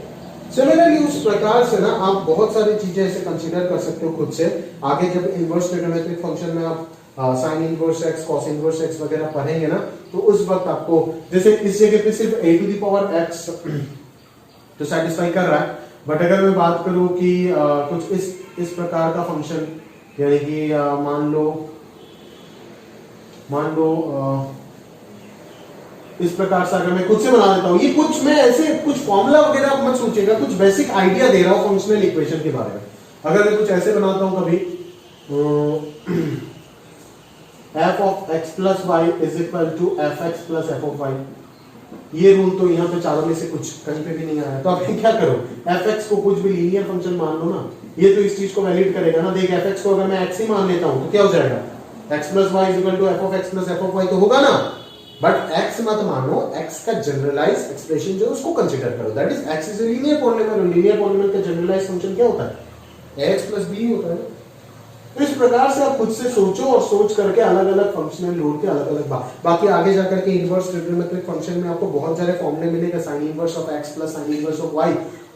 सिमिलरली उस प्रकार से ना आप बहुत सारी चीजें ऐसे कंसीडर कर सकते हो खुद से। आगे जब इनवर्स ट्रिग्नोमेट्रिक फंक्शन में आप sine inverse x cos inverse x वगैरह पढ़ेंगे ना, तो उस वक्त आपको जैसे इस जगह पे सिर्फ a to the power x तो सेटिस्फाई कर रहा है, बट अगर मैं बात करूं कि कुछ इस प्रकार का फंक्शन, यानी कि मान लो इस प्रकार से अगर मैं खुद से बना देता हूं, ये कुछ मैं ऐसे कुछ फॉर्मूला वगैरह आप मत सोचिएगा, कुछ बेसिक आइडिया दे रहा हूं फंक्शनल इक्वेशन के बारे में। अगर मैं कुछ ऐसे बनाता हूं कभी f of x plus y is equal to fx plus f of y, ये रूल तो यहाँ पे चारों में से कुछ कहीं पे भी नहीं आया, तो आप क्या करो, fx को कुछ भी लीनियर फंक्शन मान लो ना, ये तो इस चीज को वैलिड करेगा ना। देख fx को अगर मैं x ही मान लेता हूँ तो क्या हो जाएगा? x plus y is equal to f of x plus f of y तो होगा ना, बट x मत मानो, x का जनरलाइज एक्सप्रेशन जो उसको कंसीडर करो, that is x is a linear polynomial. Linear polynomial का जनरलाइज फंक्शन क्या होता है? ax plus b होता है। तो इस प्रकार से आप खुद से सोचो और सोच करके अलग अलग फंक्शनल रूल के अलग अलग बाकी आगे जाकर के इनवर्स ट्रिग्नोमेट्रिक फंक्शन में आपको बहुत सारे फॉर्मूले मिलेगा, sine inverse of x plus sine inverse of y,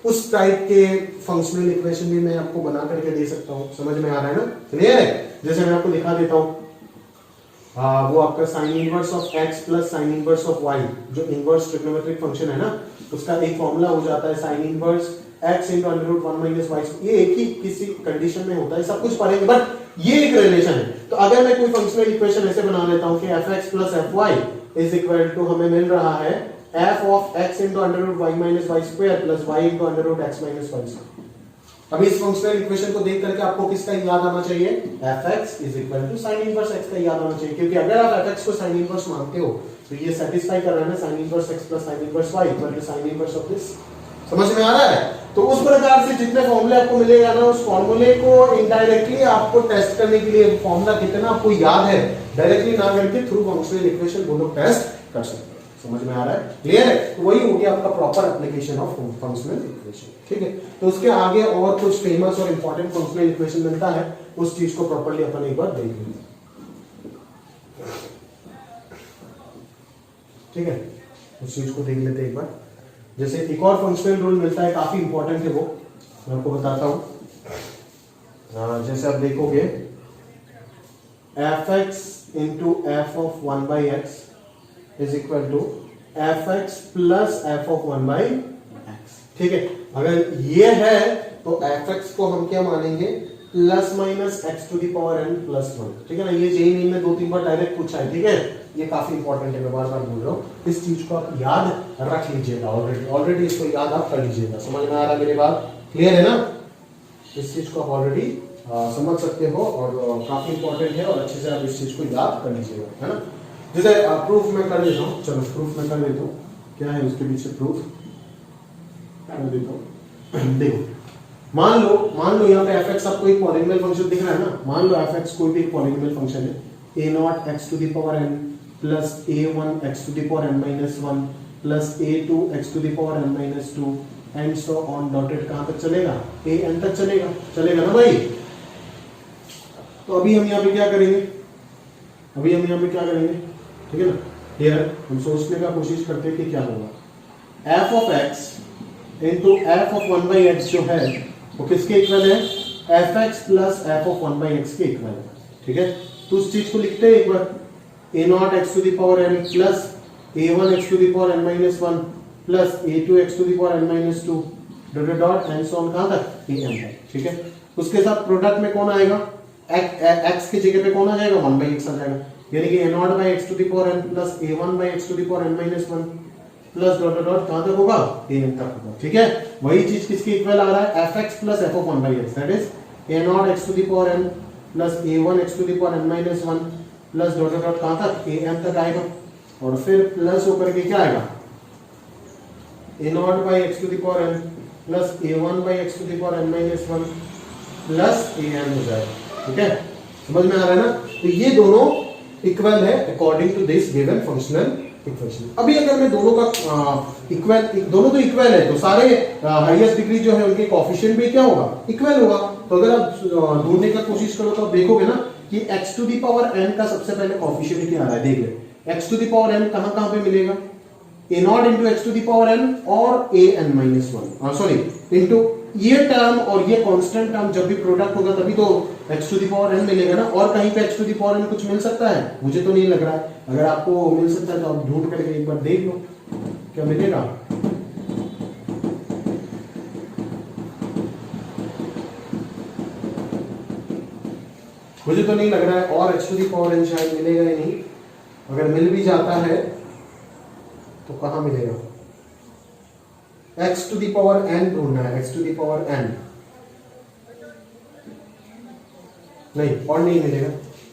उस टाइप के फंक्शनल इक्वेशन भी मैं आपको बना करके दे सकता हूं। समझ में आ रहा है ना? क्लियर है? जैसे मैं आपको दिखा देता हूं, वो आपका sine inverse of x plus sine inverse of y, जो इनवर्स ट्रिग्नोमेट्रिक फंक्शन है ना, उसका एक फॉर्मूला हो जाता है sine inverse x into under root 1 minus y। ये एक ही किसी कंडीशन में होता है, सब कुछ पढ़ेंगे, बट ये एक रिलेशन है। तो अगर मैं कोई फंक्शनल इक्वेशन ऐसे बना लेता हूं कि fx plus fy is equal to हमें मिल रहा है f of x into under root y minus y square plus y into under root x minus y square। अभी इस फंक्शनल इक्वेशन को देख करके आपको किसका याद आना चाहिए? fx is equal to sin inverse x का याद आना चाहिए, क्योंकि अगर आप fx को sin inverse मानते हो तो ये सेटिस्फाई कर रहा है ना, sin inverse x plus sin inverse y equal to sin inverse of this। समझ में आ रहा है? तो उस प्रकार से जितने फॉर्मूले आपको मिलेगा ना, उस फॉर्मूले को इनडायरेक्टली आपको टेस्ट करने के लिए फॉर्मूला कितना आपको याद है, डायरेक्टली ना करके थ्रू फंक्शनल इक्वेशन वो लोग टेस्ट कर सकते हैं। समझ में आ रहा है? क्लियर है? तो वही हो गया आपका proper application of functional equation, ठीक है। तो उसके आगे और कुछ फेमस और इंपॉर्टेंट फंक्शनल इक्वेशन मिलता है, उस चीज को प्रॉपर्ली अपन एक बार देख लेंगे, ठीक है। उस चीज को देख लेते हैं एक बार। जैसे एक और फंक्शनल रूल मिलता है, काफी इंपॉर्टेंट है वो, मैं आपको बताता हूं। जैसे आप देखोगे fx into f of 1 by x is equal to fx plus f of 1 by x, ठीक है। अगर ये है तो fx को हम क्या मानेंगे? Plus minus x to the power n plus 1, ठीक है ना। ये जेई मेन में 2-3 बार डायरेक्ट पूछा है, ठीक है। ये काफी इंपॉर्टेंट है, मैं बार बार बोल रहा हूँ, इस चीज को आप याद रख लीजिएगा, ऑलरेडी इसको याद आप कर लीजिएगा। समझ में आ रहा है मेरी बात? क्लियर है ना? इस चीज को आप ऑलरेडी समझ सकते हो और काफी इंपॉर्टेंट है, और अच्छे से आप इस चीज को याद कर लीजिएगा, है ना। जैसे प्रूफ मैं कर देता हूँ, चलो प्रूफ मैं कर देता हूँ, क्या है उसके पीछे प्रूफ कर देता हूँ। देखो, मान लो यहाँ पे fx आपको एक पॉलिनोमियल फंक्शन दिख रहा है ना, मान लो fx कोई भी एक पॉलिनोमियल फंक्शन है, a0 x to the power n plus a1 x to the power n minus 1 plus a2 x to the power n minus 2 and so on dotted कहां तक चलेगा? a n तक चलेगा ना भाई। तो अभी हम यहाँ पे क्या करेंगे? ठीक है ना। क्लियर? हम सोचने का कोशिश करते हैं कि क्या होगा। f of x into f of 1 by x जो है वो किसके इक्वल है? fx plus f of 1 by x के इक्वल है, ठीक है। तो उस चीज को लिखते हैं एक बार, a0 x to the power n plus a1 x to the power n minus 1 plus a2 x to the power n minus 2 dot dot and so on कहां तक? an तक, ठीक है। उसके साथ प्रोडक्ट में कौन आएगा? x की जगह पे कौन आ जाएगा? 1 by x आ जाएगा, यानी कि a0 by x to the power n plus a1 by x to the power n minus 1 plus dot dot कहां तक होगा? an तक होगा, ठीक है। वही चीज किसके इक्वल आ रहा है? fx plus f of 1 by x, that is a0 x to the power n plus a1 x to the power n minus 1 plus dot dot कहां तक, ए एन तक आएगा, और फिर प्लस होकर के क्या आएगा, a naught by x to the power n plus a one by x to the power n minus one plus a n हो जाएगा। ठीक है, समझ में आ रहा है ना। तो ये दोनों इक्वल है according to this given functional equation. अभी अगर मैं दोनों का इक्वल, दोनों तो इक्वल है तो सारे हाईएस्ट डिग्री जो है उनके कोएफिशिएंट भी क्या होगा, इक्वल होगा। तो अगर आप ढूंढने का कोशिश करो तो आप देखोगे ना कि x to the power n का सबसे पहले कोएफिशिएंट क्या आ रहा है, देख ले x to the power n कहां कहां पे मिलेगा, a nought into x to the power n और a n minus one, sorry into ये टर्म और ये कांस्टेंट टर्म जब भी प्रोडक्ट होगा तभी तो x to the power n मिलेगा ना। और कहीं पे x to the power n कुछ मिल सकता है, मुझे तो नहीं लग रहा है। अगर आपको मिल सकता है तो आप ढूंढ करके एक बार देख लो क्या मिलेगा। मुझे तो नहीं लग रहा है, और x to the power n शायद मिलेगा ही नहीं। अगर मिल भी जाता है तो कहां मिलेगा, x to the power n ढूंढना है, x to the power n नहीं, और नहीं मिलेगा।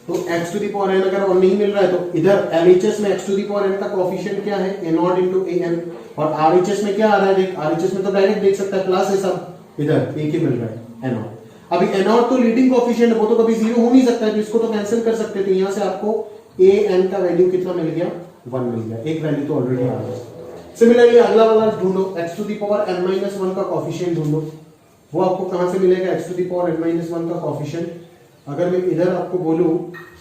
तो x to the power n अगर और नहीं मिल रहा है तो इधर LHS में x to the power n का कोएफिशिएंट क्या है, a नॉट इंटू an, और RHS में क्या आ रहा है देख, RHS में तो डायरेक्ट देख सकता है प्लस है सब, इधर एक ही मिल रहा है a नॉट। अभी a नॉट तो लीडिंग कोएफिशिएंट है, वो तो कभी जीरो हो नहीं सकता है, तो इसको तो कैंसिल कर सकते हैं। तो यहां से आपको an का वैल्यू कितना मिल गया, 1 मिल गया, एक वैल्यू तो ऑलरेडी आ गया। सिमिलरली अगला वाला ढूंढो, x to the power n minus one का कोएफिशिएंट ढूंढो, वो आपको कहां से मिलेगा, x to the power n minus one का कोएफिशिएंट। अगर मैं इधर आपको बोलूं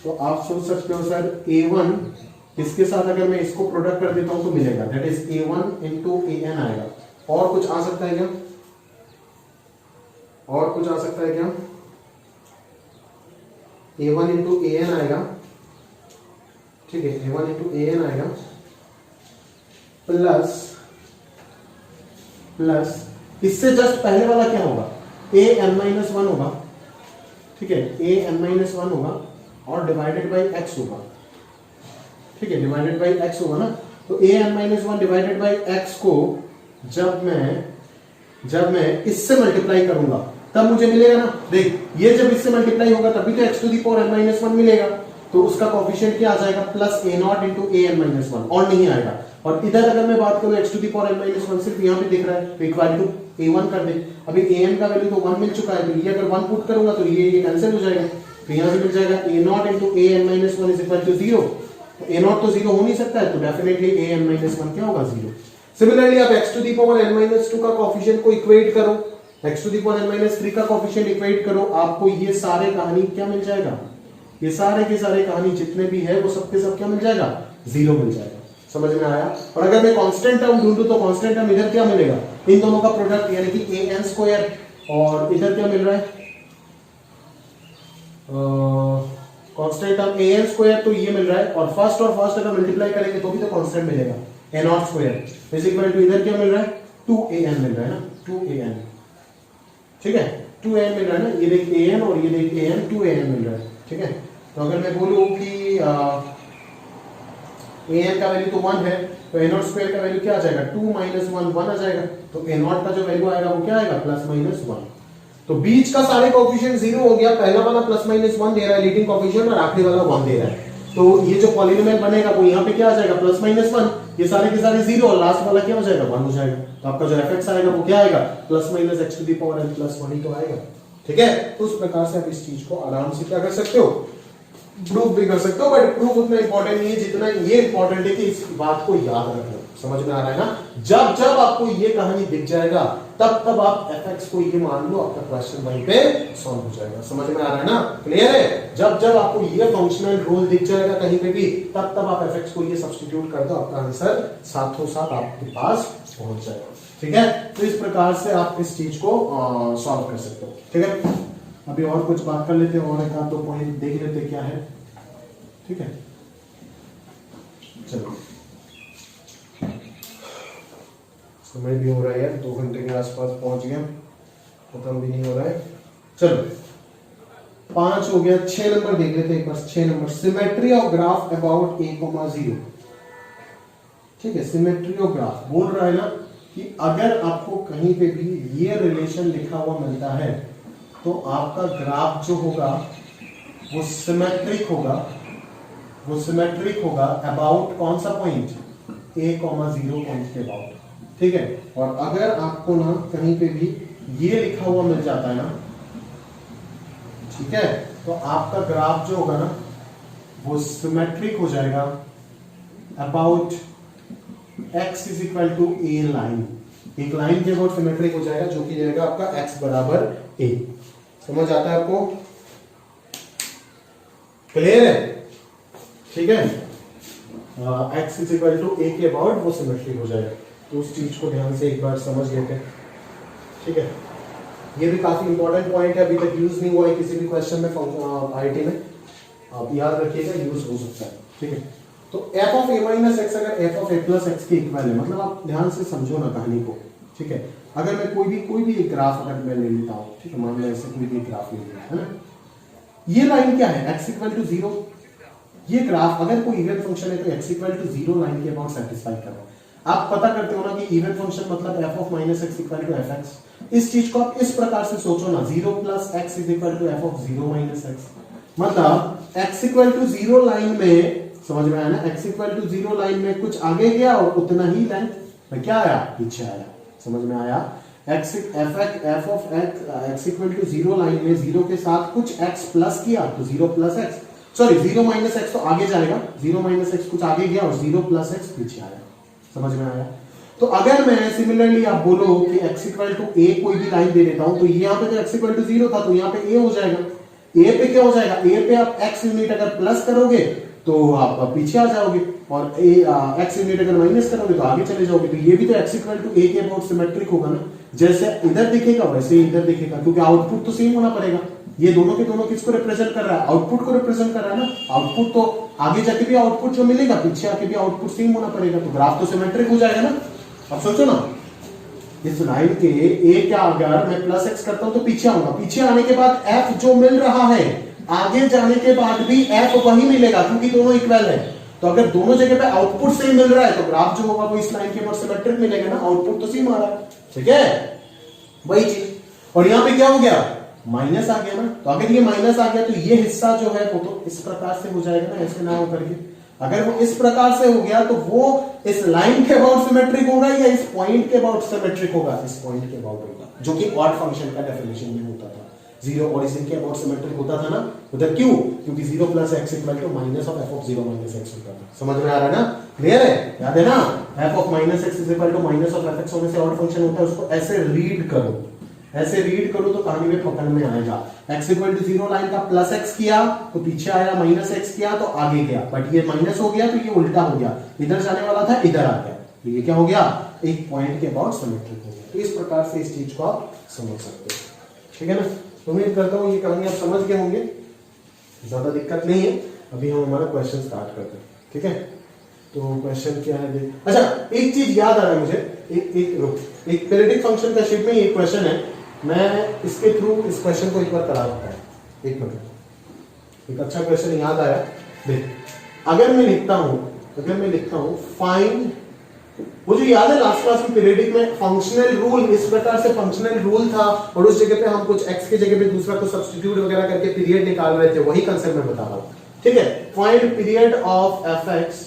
तो आप सोच सकते हो सर a1 इसके साथ अगर मैं इसको प्रोडक्ट कर देता हूं तो मिलेगा, that is a1 into an आएगा। और कुछ आ सकता है क्या, और कुछ आ सकता है क्या, a1 इंटू an आएगा, ठीक है, a1 इंटू an आएगा प्लस प्लस इससे जस्ट पहले वाला क्या होगा, a n माइनस वन होगा, ठीक है, a n माइनस वन होगा और डिवाइडेड बाई x होगा, ठीक है, डिवाइडेड बाई x होगा ना। तो a n minus one divided by x को जब मैं इससे मल्टीप्लाई करूंगा तब मुझे मिलेगा ना, देख ये जब इससे मल्टीप्लाई होगा तभी तो x to the power n minus one मिलेगा। तो उसका कोएफिशिएंट क्या आ जाएगा, plus a nought into a n minus one, और नहीं आएगा। और इधर अगर मैं बात करूं x to the power n minus one सिर्फ यहाँ पे दिख रहा है, तो इक्वल टू a1 कर दे। अभी an का वैल्यू तो 1 मिल चुका है, तो ये अगर 1 पुट करूंगा तो ये कैंसिल हो जाएगा। तो यहाँ से मिल जाएगा a nought into a n minus one is equal to 0। तो a नॉट तो 0 हो नहीं सकता है, तो definitely a n minus one क्या होगा, 0। सिमिलरली आप x to the power n minus two का कोएफिशिएंट को इक्वेट करो, x to the power n minus three का कोएफिशिएंट इक्वेट करो, आपको ये सारे कहानी क्या मिल जाएगा, ये सारे के सारे कहानी जितने भी है वो सबके सब क्या मिल जाएगा, 0 मिल जाएगा। समझ में आया। और अगर मैं कांस्टेंट टर्म ढूंढूं तो कांस्टेंट टर्म इधर क्या मिलेगा, इन दोनों का प्रोडक्ट यानी कि a n स्क्वायर, और इधर क्या मिल रहा है, constant term a n square, तो ये मिल रहा है। और फर्स्ट अगर मल्टीप्लाई करेंगे तो भी तो कांस्टेंट मिलेगा, a nought square is equal to इधर क्या मिल रहा है, 2an मिल रहा है ना, 2an, ठीक है, 2an मिल रहा है ना, ये देख an और ये देख an, 2an मिल रहा है, ठीक है। तो अगर मैं बोलूं कि an का वैल्यू तो 1 है, तो a नॉट स्क्वायर का वैल्यू क्या आ जाएगा, 2 माइनस 1 1 आ जाएगा। तो a नॉट का जो वैल्यू आएगा वो क्या आएगा, प्लस माइनस 1। तो बीच का सारे कोएफिशिएंट 0 हो गया, पहला वाला प्लस माइनस 1 दे रहा है लीडिंग कोएफिशिएंट, और आखिरी वाला 1 दे रहा है। तो ये जो पॉलिनोमियल बनेगा वो यहाँ पे क्या आ जाएगा, प्लस माइनस 1, ये सारे के सारे 0, और लास्ट वाला क्या हो जाएगा, 1 हो जाएगा। तो आपका जो fx आएगा वो क्या आएगा, plus minus x to the power n plus 1 ही तो आएगा, ठीक है। तो उस प्रकार से आप इस चीज को आराम से क्या कर सकते हो, प्रूफ भी कर सकते हो, बट प्रूफ उतना इंपॉर्टेंट नहीं है जितना ये इंपॉर्टेंट है कि इस बात को याद रखना। समझ में आ रहा है ना, जब जब आपको ये कहानी दिख जाएगा तब आप fx को ये मान लो, आपका क्वेश्चन वहीं पे सॉल्व हो जाएगा। समझ में आ रहा है ना, क्लियर है। जब जब आपको ये फंक्शनल रूल दिख जाएगा कहीं पे भी, तब आप fx को ये सब्स्टिट्यूट कर दो, आपका आंसर साथों साथ आपके पास पहुंच जाएगा, ठीक है। तो इस प्रकार से आप इस चीज को सॉल्व कर सकते हो, ठीक है। अभी और कुछ बात कर लेते हैं, और एक आध दो पॉइंट देख लेते क्या है, ठीक है। चलो समय भी हो रहा है यार, 2 घंटे के आसपास पहुंच गया, खत्म भी नहीं हो रहा है। चलो 5 हो गया, 6 नंबर देख लेते हैं एक बार। 6 number, symmetry of graph about a,0, ठीक है। सिमेट्री ऑफ ग्राफ बोल रहा है ना कि अगर आपको कहीं पे भी ये रिलेशन लिखा हुआ मिलता है तो आपका ग्राफ जो होगा वो सिमेट्रिक होगा, वो सिमेट्रिक होगा अबाउट कौन सा पॉइंट, a, 0 पॉइंट के अबाउट, ठीक है। और अगर आपको ना कहीं पे भी ये लिखा हुआ मिल जाता है ना, ठीक है, तो आपका ग्राफ जो होगा ना वो सिमेट्रिक हो जाएगा about x is equal to a line, एक लाइन के अबाउट सिमेट्रिक हो जाएगा जो कि जाएगा आपका x बराबर a। समझ आता है आपको, क्लियर है, ठीक है। x is equal to a के अबाउट वो सिमेट्रिक हो जाएगा, तो उस चीज को ध्यान से एक बार समझ लेते हैं, ठीक है। ये भी काफी इंपॉर्टेंट पॉइंट है, अभी तक यूज नहीं हुआ है किसी भी क्वेश्चन में आईटी में, आप याद रखिएगा, यूज हो सकता है, ठीक है। तो f of a minus x अगर f of a plus x के इक्वल है, मतलब आप ध्यान से समझो ना कहानी को, ठीक है। अगर मैं कोई भी एक ग्राफ अगर मैं ले लेता हूँ, ठीक है, मान लो ऐसे कोई भी ग्राफ ले लिया है ना, ये लाइन क्या है, x इक्वल टू 0, ये ग्राफ अगर कोई इवन फंक्शन है तो x इक्वल टू 0 लाइन के अबाउट सेटिस्फाई कर रहा है। आप पता करते हो ना कि इवन फंक्शन मतलब f of minus x equal to fx, इस चीज को आप इस प्रकार से सोचो ना, 0 plus x is equal to f of 0 minus x, मतलब x इक्वल टू 0 लाइन में, समझ में आया ना, x इक्वल टू 0 लाइन में कुछ आगे गया और उतना ही लाइन में क्या आया, पीछे आया, समझ में आया। f of x equal to 0 line में 0 के साथ कुछ x प्लस किया तो 0 plus x, sorry 0 minus x तो आगे जाएगा, 0 माइनस एक्स कुछ आगे गया और 0 प्लस एक्स पीछे आया, समझ में आया। तो अगर मैं सिमिलरली आप बोलो कि x इक्वल टू a कोई भी लाइन दे देता हूं, तो यहाँ पे तो x इक्वल टू 0 था तो यहाँ पे a हो जाएगा, a पे क्या हो जाएगा, a पे आप x यूनिट अगर प्लस करोगे तो आप पीछे आ जाओगे, और x यूनिट अगर माइनस करोगे तो आगे चले जाओगे, तो ये भी तो x इक्वल टू a के अबाउट सिमेट्रिक होगा ना, जैसे इधर दिखेगा वैसे इधर दिखेगा, क्योंकि आउटपुट तो सेम होना पड़ेगा। ये दोनों के दोनों किसको रिप्रेजेंट कर रहा है, आउटपुट को रिप्रेजेंट कर रहा है ना, आउटपुट तो आगे जाके भी आउटपुट जो मिलेगा पीछे आके भी आउटपुट सेम होना पड़ेगा, तो ग्राफ तो सिमेट्रिक हो जाएगा ना। अब सोचो ना, इस लाइन के a क्या, अगर मैं प्लस एक्स करता हूं तो पीछे आऊंगा, पीछे आने के बाद f जो मिल रहा है आगे जाने के बाद भी f वही मिलेगा क्योंकि दोनों इक्वल है। तो अगर दोनों जगह पे आउटपुट सेम मिल रहा है तो ग्राफ जो होगा वो इस लाइन के ऊपर सिमेट्रिक मिलेगा ना, आउटपुट तो सेम आ रहा है, ठीक है, वही चीज। और यहां पे क्या हो गया, माइनस आ गया ना, तो अगर ये माइनस आ गया तो ये हिस्सा जो है वो तो इस प्रकार से हो जाएगा ना, ऐसे ना हो करके, अगर वो इस प्रकार से हो गया तो वो इस लाइन के अबाउट सिमेट्रिक होगा या इस पॉइंट के अबाउट सिमेट्रिक होगा, इस पॉइंट के अबाउट होगा, जो कि ऑड फंक्शन का डेफिनेशन में होता था, 0 ओरिजिन के अबाउट सिमेट्रिक होता था ना उधर, क्यों, क्योंकि 0 plus x equal to minus of f of 0 minus x होता था। समझ में आ रहा है ना, क्लियर है, याद है ना, f of minus x is equal to minus of fx होने से ऑड फंक्शन होता है, उसको ऐसे रीड करो, ऐसे रीड करो तो कहानी में पकड़ में आएगा। x इक्वल टू 0 लाइन का प्लस x किया तो पीछे आया, माइनस x किया तो आगे गया, बट ये माइनस हो गया तो ये उल्टा हो गया, इधर जाने वाला था इधर आ गया, तो ये क्या हो गया, एक पॉइंट के अबाउट सिमेट्रिक हो गया। तो इस प्रकार से इस चीज को आप समझ सकते हो, ठीक है ना। उम्मीद करता हूँ ये कहानी आप समझ गए होंगे, ज्यादा दिक्कत नहीं है। अभी हम हमारा क्वेश्चन स्टार्ट करते हैं, ठीक है। तो क्वेश्चन क्या है, अच्छा एक चीज याद आ रहा है मुझे, एक पीरियडिक फंक्शन का शेप में एक क्वेश्चन है, मैं इसके थ्रू इस क्वेश्चन को एक बार करा देता हूं, एक मिनट, एक अच्छा क्वेश्चन याद आया। देख, अगर मैं लिखता हूं फाइंड, मुझे याद है लास्ट क्लास में पीरियडिक में फंक्शनल रूल, इस प्रकार से फंक्शनल रूल था और उस जगह पे हम कुछ x की जगह पे दूसरा को सब्स्टिट्यूट वगैरह करके पीरियड निकाल रहे थे, वही कंसेप्ट मैं बता रहा हूं, ठीक है। Find period of fx,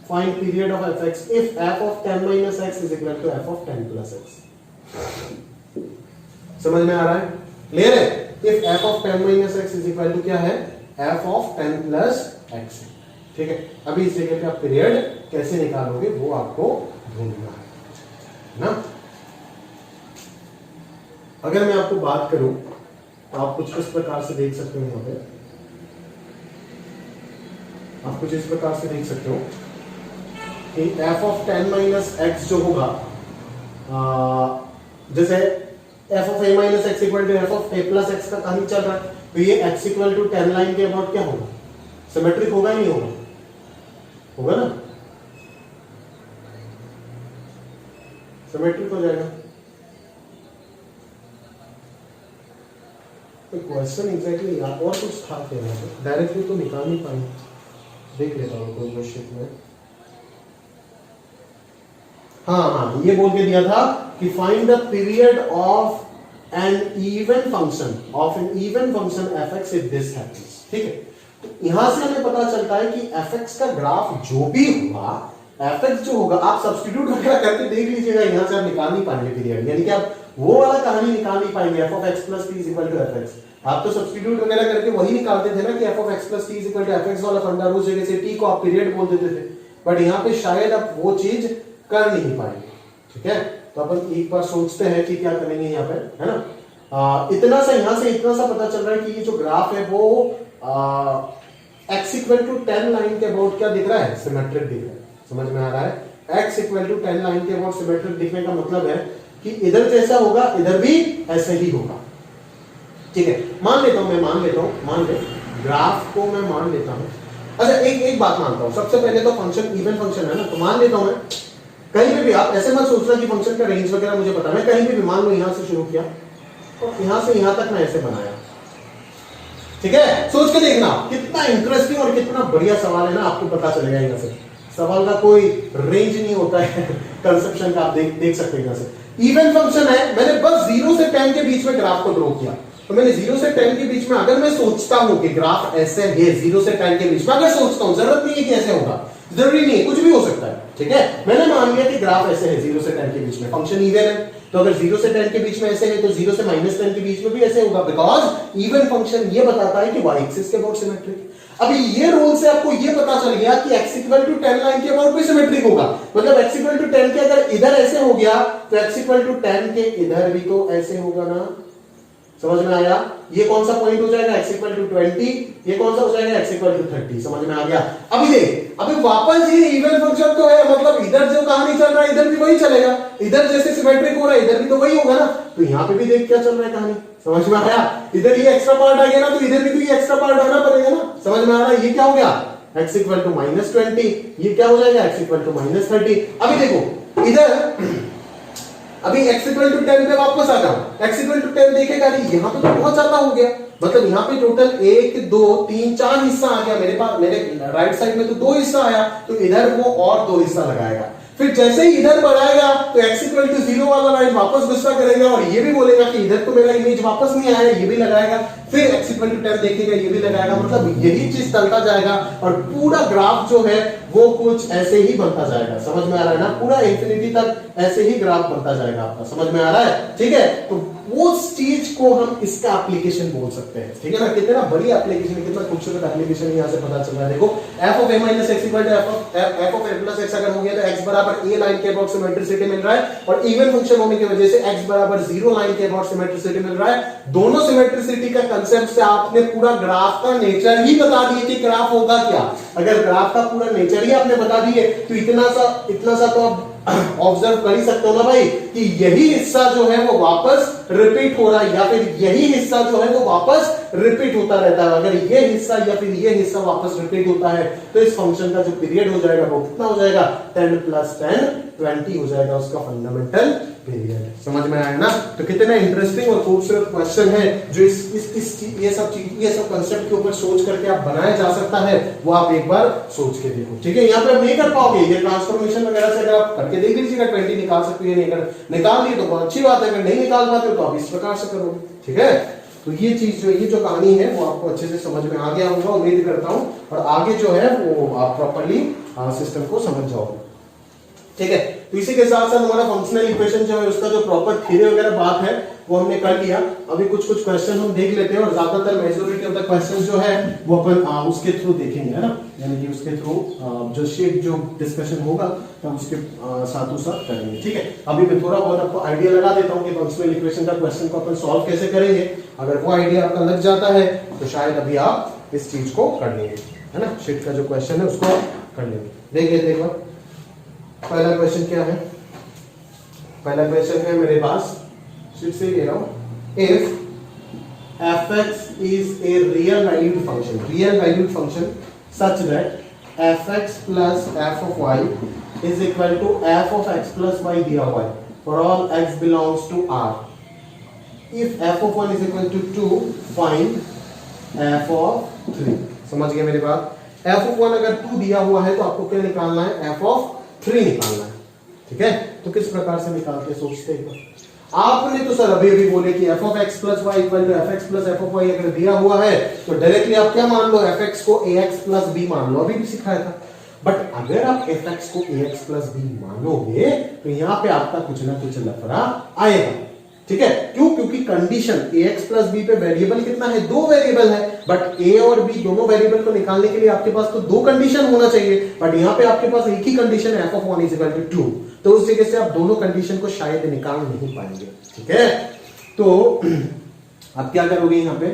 find period of fx if f of 10 minus x is equal to f of 10 plus x। समझ में आ रहा है, क्लियर है। If f of 10 minus x is equal to क्या है, f of 10 plus x, ठीक है। अभी इस जगह पे आप पीरियड कैसे निकालोगे वो आपको ढूंढना है ना। अगर मैं आपको बात करूं तो आप कुछ इस प्रकार से देख सकते हो, यहां पे आप कुछ इस प्रकार से देख सकते हो कि f of 10 minus x जो होगा, जैसे f of a minus x equal to f of a plus x का कहानी चल रहा है, तो ये x इक्वल टू 10 लाइन के अबाउट क्या होगा, सिमेट्रिक होगा नहीं होगा, होगा ना, सिमेट्रिक हो जाएगा। तो क्वेश्चन एग्जैक्टली और कुछ था क्या, डायरेक्टली तो निकाल नहीं पाए, देख लेता हूँ कोई क्वेश्चन में। हाँ, ये बोल के दिया था कि find the period of an even function, f x if this happens, ठीक है। यहां से हमें पता चलता है कि fx का ग्राफ जो भी हुआ, fx जो होगा, आप सब्स्टिट्यूट वगैरह करके देख लीजिएगा, यहां से आप निकाल नहीं पाएंगे पीरियड, यानी कि आप वो वाला कहानी निकाल नहीं पाएंगे f of x plus t is equal to fx। आप तो सब्स्टिट्यूट वगैरह करके वही निकालते थे ना कि f of x plus t is equal to fx वाला फंडा, उस जगह से t को आप पीरियड बोल देते थे, बट यहाँ पे शायद आप वो चीज कर नहीं पाएंगे। ठीक है, तो अपन एक बार सोचते हैं कि क्या करेंगे यहाँ पे, है ना। इतना सा यहाँ से इतना सा पता चल रहा है कि ये जो ग्राफ है वो x इक्वल टू 10 लाइन के अबाउट क्या दिख रहा है, सिमेट्रिक दिख रहा है। समझ में आ रहा है, x इक्वल टू 10 लाइन के अबाउट सिमेट्रिक दिखने का मतलब है कि इधर जैसा होगा इधर भी ऐसे ही होगा। ठीक है, मान लेता हूं, मान ले ग्राफ को मैं मान लेता हूं। अच्छा, एक बात मानता हूं, सबसे पहले तो फंक्शन इवन फंक्शन है ना, तो मान लेता हूं मैं कहीं पे भी, आप ऐसे मत सोचना कि फंक्शन का रेंज वगैरह मुझे पता, मैं कहीं पे भी मान लो यहां से शुरू किया और यहां से यहां तक मैं ऐसे बनाया। ठीक है, सोच के देखना कितना इंटरेस्टिंग और कितना बढ़िया सवाल है ना, आपको पता चलेगा यहां से। सवाल का कोई रेंज नहीं होता है कंसेप्शन का, आप देख सकते हैं यहां से। इवन फंक्शन है, मैंने बस 0 से 10 के बीच में ग्राफ को ड्रॉ किया, तो मैंने 0 से 10 के बीच में अगर मैं सोचता हूं कि ग्राफ ऐसे है, 0 से 10 के बीच में अगर सोचता हूं, जरूरत नहीं है कि ऐसे होगा, जरूरी नहीं है, कुछ भी हो सकता है। ठीक है, मैंने मान लिया कि ग्राफ ऐसे है 0 से 10 के बीच में, फंक्शन इवन है, तो अगर 0 से 10 के बीच में ऐसे है तो 0 से -10 के बीच में भी ऐसे होगा, बिकॉज इवन फंक्शन ये बताता है कि y एक्सिस के अबाउट सिमेट्रिक। अभी ये रूल से आपको ये पता चल गया कि x इक्वल टू 10 लाइन के अबाउट भी सिमेट्रिक होगा, मतलब x इक्वल टू 10 के अगर इधर ऐसे हो गया तो x इक्वल टू 10 के इधर भी तो ऐसे होगा ना। समझ में आया, ये कौन सा पॉइंट हो जाएगा, x इक्वल टू 20, ये कौन सा हो जाएगा, x इक्वल टू 30। समझ में आ गया। अभी देख, अभी वापस ये इवन फंक्शन तो है, मतलब इधर जो कहानी चल रहा है इधर भी वही चलेगा, इधर जैसे सिमेट्रिक हो रहा है इधर भी तो वही होगा ना, तो यहाँ पे भी देख क्या चल रहा है कहानी। समझ में आया, इधर ये एक्स्ट्रा पार्ट आ गया ना, तो इधर भी तो ये एक्स्ट्रा पार्ट आना पड़ेगा ना। समझ में आ रहा है, ये क्या हो गया, x इक्वल टू -20, ये क्या हो जाएगा, x इक्वल टू -30। अभी देखो इधर, अभी x इक्वल टू 10 पे वापस आ जाओ, x इक्वल टू 10 देखेगा नहीं, यहाँ पे तो बहुत ज्यादा हो गया, मतलब यहाँ पे टोटल 1 2 3 4 हिस्सा आ गया मेरे पास, मेरे राइट साइड में तो 2 हिस्सा आया, तो इधर वो और 2 हिस्सा लगाएगा। फिर जैसे ही इधर बढ़ाएगा तो x इक्वल टू 0 वाला लाइन वापस गुस्सा करेगा और ये भी बोलेगा कि इधर तो मेरा इमेज वापस नहीं आया, ये भी लगाएगा, फिर x इक्वल टू 10 देखेगा, ये भी लगाएगा, मतलब यही चीज चलता जाएगा और पूरा ग्राफ जो है वो कुछ ऐसे ही बनता जाएगा। समझ में आ रहा है ना, पूरा इंफिनिटी तक ऐसे ही ग्राफ बनता जाएगा आपका। समझ में आ रहा है, ठीक है, तो उस चीज को हम इसका एप्लीकेशन बोल सकते हैं। ठीक है ना, कितना बड़ी एप्लीकेशन है, कितना खूबसूरत एप्लीकेशन यहाँ से पता चल रहा है। देखो f of a minus x equal to f of a plus x अगर हो गया तो x बराबर a लाइन के अबाउट सिमेट्रिसिटी मिल रहा है, और इवन फंक्शन होने की वजह से x बराबर 0 लाइन के अबाउट सिमेट्रिसिटी मिल रहा है। दोनों सिमेट्रिसिटी का कंसेप्ट से आपने पूरा ग्राफ का नेचर ही बता दिए कि ग्राफ होगा क्या। अगर ग्राफ का पूरा नेचर ही आपने बता दिए तो इतना सा तो आप ऑब्जर्व कर ही सकते हो ना भाई कि यही हिस्सा जो है वो वापस रिपीट हो रहा है, या फिर यही हिस्सा जो है वो वापस रिपीट होता रहता है। अगर ये हिस्सा या फिर ये हिस्सा वापस रिपीट होता है तो इस फंक्शन का जो पीरियड हो जाएगा वो कितना हो जाएगा, 10 + 10 20 हो जाएगा उसका फंडामेंटल पीरियड। समझ में आया ना, तो कितना इंटरेस्टिंग और खूबसूरत क्वेश्चन है जो ये सब कंसेप्ट के ऊपर सोच करके आप बनाया जा सकता है, वो आप एक बार सोच के देखो। ठीक है, यहाँ पे आप नहीं कर पाओगे, ये ट्रांसफॉर्मेशन वगैरह से अगर आप करके देख लीजिएगा 20 निकाल सकते हो, नहीं अगर निकाल लिए तो बहुत अच्छी बात है, अगर नहीं निकाल पाते हो तो आप इस प्रकार से करोगे। ठीक है, तो ये चीज जो ये जो कहानी है वो आपको अच्छे से समझ में आ गया होगा, उम्मीद करता हूं, और आगे जो है वो आप प्रॉपर्ली सिस्टम को समझ जाओगे। ठीक है, तो इसी के साथ साथ हमारा फंक्शनल इक्वेशन जो है उसका जो प्रॉपर थ्योरी वगैरह बात है वो हमने कर लिया। अभी कुछ क्वेश्चन हम देख लेते हैं और ज्यादातर मेजॉरिटी ऑफ द क्वेश्चन जो है वो अपन उसके थ्रू देखेंगे, है ना, यानी कि उसके थ्रू जो शीट जो डिस्कशन होगा तो उसके साथों साथ करेंगे। ठीक है, अभी मैं थोड़ा बहुत आपको आइडिया लगा देता हूँ कि फंक्शनल इक्वेशन का क्वेश्चन को अपन सॉल्व कैसे करेंगे। अगर वो आइडिया आपका लग जाता है तो शायद अभी आप इस चीज को कर लेंगे, है ना, शीट का जो क्वेश्चन है उसको कर लेंगे। देख लेते हैं पहला क्वेश्चन क्या है। पहला क्वेश्चन है मेरे पास, शीट से ले रहा हूं, if fx is a real valued function such that fx plus f of y is equal to f of x plus y dy for all x belongs to R. If f of 1 is equal to 2, find f of 3। समझ गए मेरी बात, f of 1 अगर 2 दिया हुआ है तो आपको क्या निकालना है, f of 3 निकालना है। ठीक है, तो किस प्रकार से निकालते सोचते हैं। आपने तो सर अभी अभी बोले कि f of x plus y equal to f x plus f of y अगर दिया हुआ है तो डायरेक्टली आप क्या मान लो, एफ एक्स को ए एक्स प्लस बी मान लो, अभी भी सिखाया था। बट अगर आप एफ एक्स को ए एक्स प्लस बी मानोगे तो यहां पे आपका कुछ ना कुछ लफड़ा आएगा, ठीक है। क्यों? क्योंकि कंडीशन ए एक्स प्लस बी पे वेरिएबल कितना है, 2 वेरिएबल है, बट ए और बी दोनों वेरिएबल को निकालने के लिए आपके पास तो 2 कंडीशन होना चाहिए, बट यहां पे आपके पास एक ही कंडीशन है, f of 1 is equal to 2, तो उस जगह से आप दोनों कंडीशन को शायद निकाल नहीं पाएंगे, ठीक है। तो आप क्या करोगे, यहां पे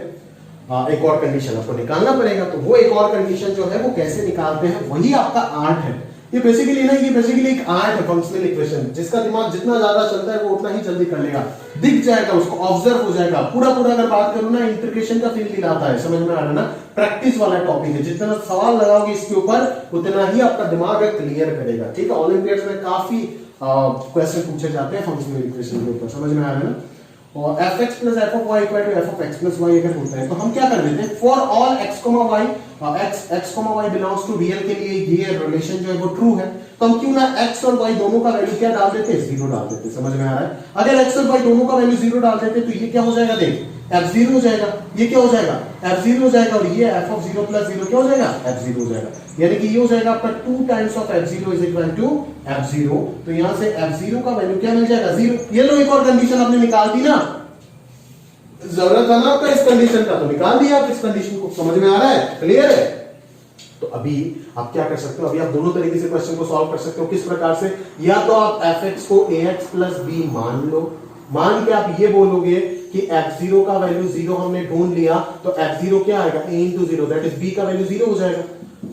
एक और कंडीशन आपको निकालना पड़ेगा, तो वो एक और कंडीशन जो है वो कैसे निकालते हैं, वही आपका आर्ट है। ये बेसिकली एक आर्ट है, फंक्शनल इक्वेशन, जिसका दिमाग जितना ज्यादा चलता है वो उतना ही जल्दी कर लेगा, दिख जाएगा उसको, ऑब्जर्व हो जाएगा। पूरा अगर बात करूं ना, इंटीग्रेशन का फील दिलाता है, समझ में आ रहा है ना, प्रैक्टिस वाला टॉपिक है, जितना सवाल लगाओगे इसके ऊपर उतना ही आपका दिमाग क्लियर करेगा, ठीक है। ओलंपियाड्स में काफी क्वेश्चन पूछे जाते हैं फंक्शनल इक्वेशन के ऊपर, समझ में आ रहा है ना। और f x plus f of y equal to f of x plus y अगर होता है तो हम क्या कर देते हैं, for all x comma y, x comma y belongs to real के लिए ये रिलेशन जो है वो ट्रू है, तो हम क्यों ना एक्स और वाई दोनों का वैल्यू क्या डाल देते हैं, 0 डाल देते हैं, समझ में आ रहा है। अगर एक्स और वाई दोनों का वैल्यू 0 डाल देते तो ये क्या हो जाएगा, देख f0 हो जाएगा, ये क्या हो जाएगा, f0 हो जाएगा, और ये f of 0 plus 0 क्या हो जाएगा, f0 हो जाएगा, यानी कि ये हो जाएगा आपका 2 times of f0 is equal to f0, तो यहां से f0 का वैल्यू क्या मिल जाएगा, 0। ये लो एक और कंडीशन आपने निकाल दी ना, जरूरत है ना आपका इस कंडीशन का, तो निकाल दिया आप इस कंडीशन को, समझ में आ रहा है, क्लियर है। तो अभी आप क्या कर सकते हो, अभी आप दोनों तरीके से क्वेश्चन को सॉल्व कर सकते हो। किस प्रकार से, या तो आप f(x) को ax प्लस b मान लो, मान के आप ये बोलोगे कि f0 का वैल्यू 0 हमने ढूंढ लिया, तो f0 क्या आएगा, a into 0, that is b का वैल्यू 0 हो जाएगा।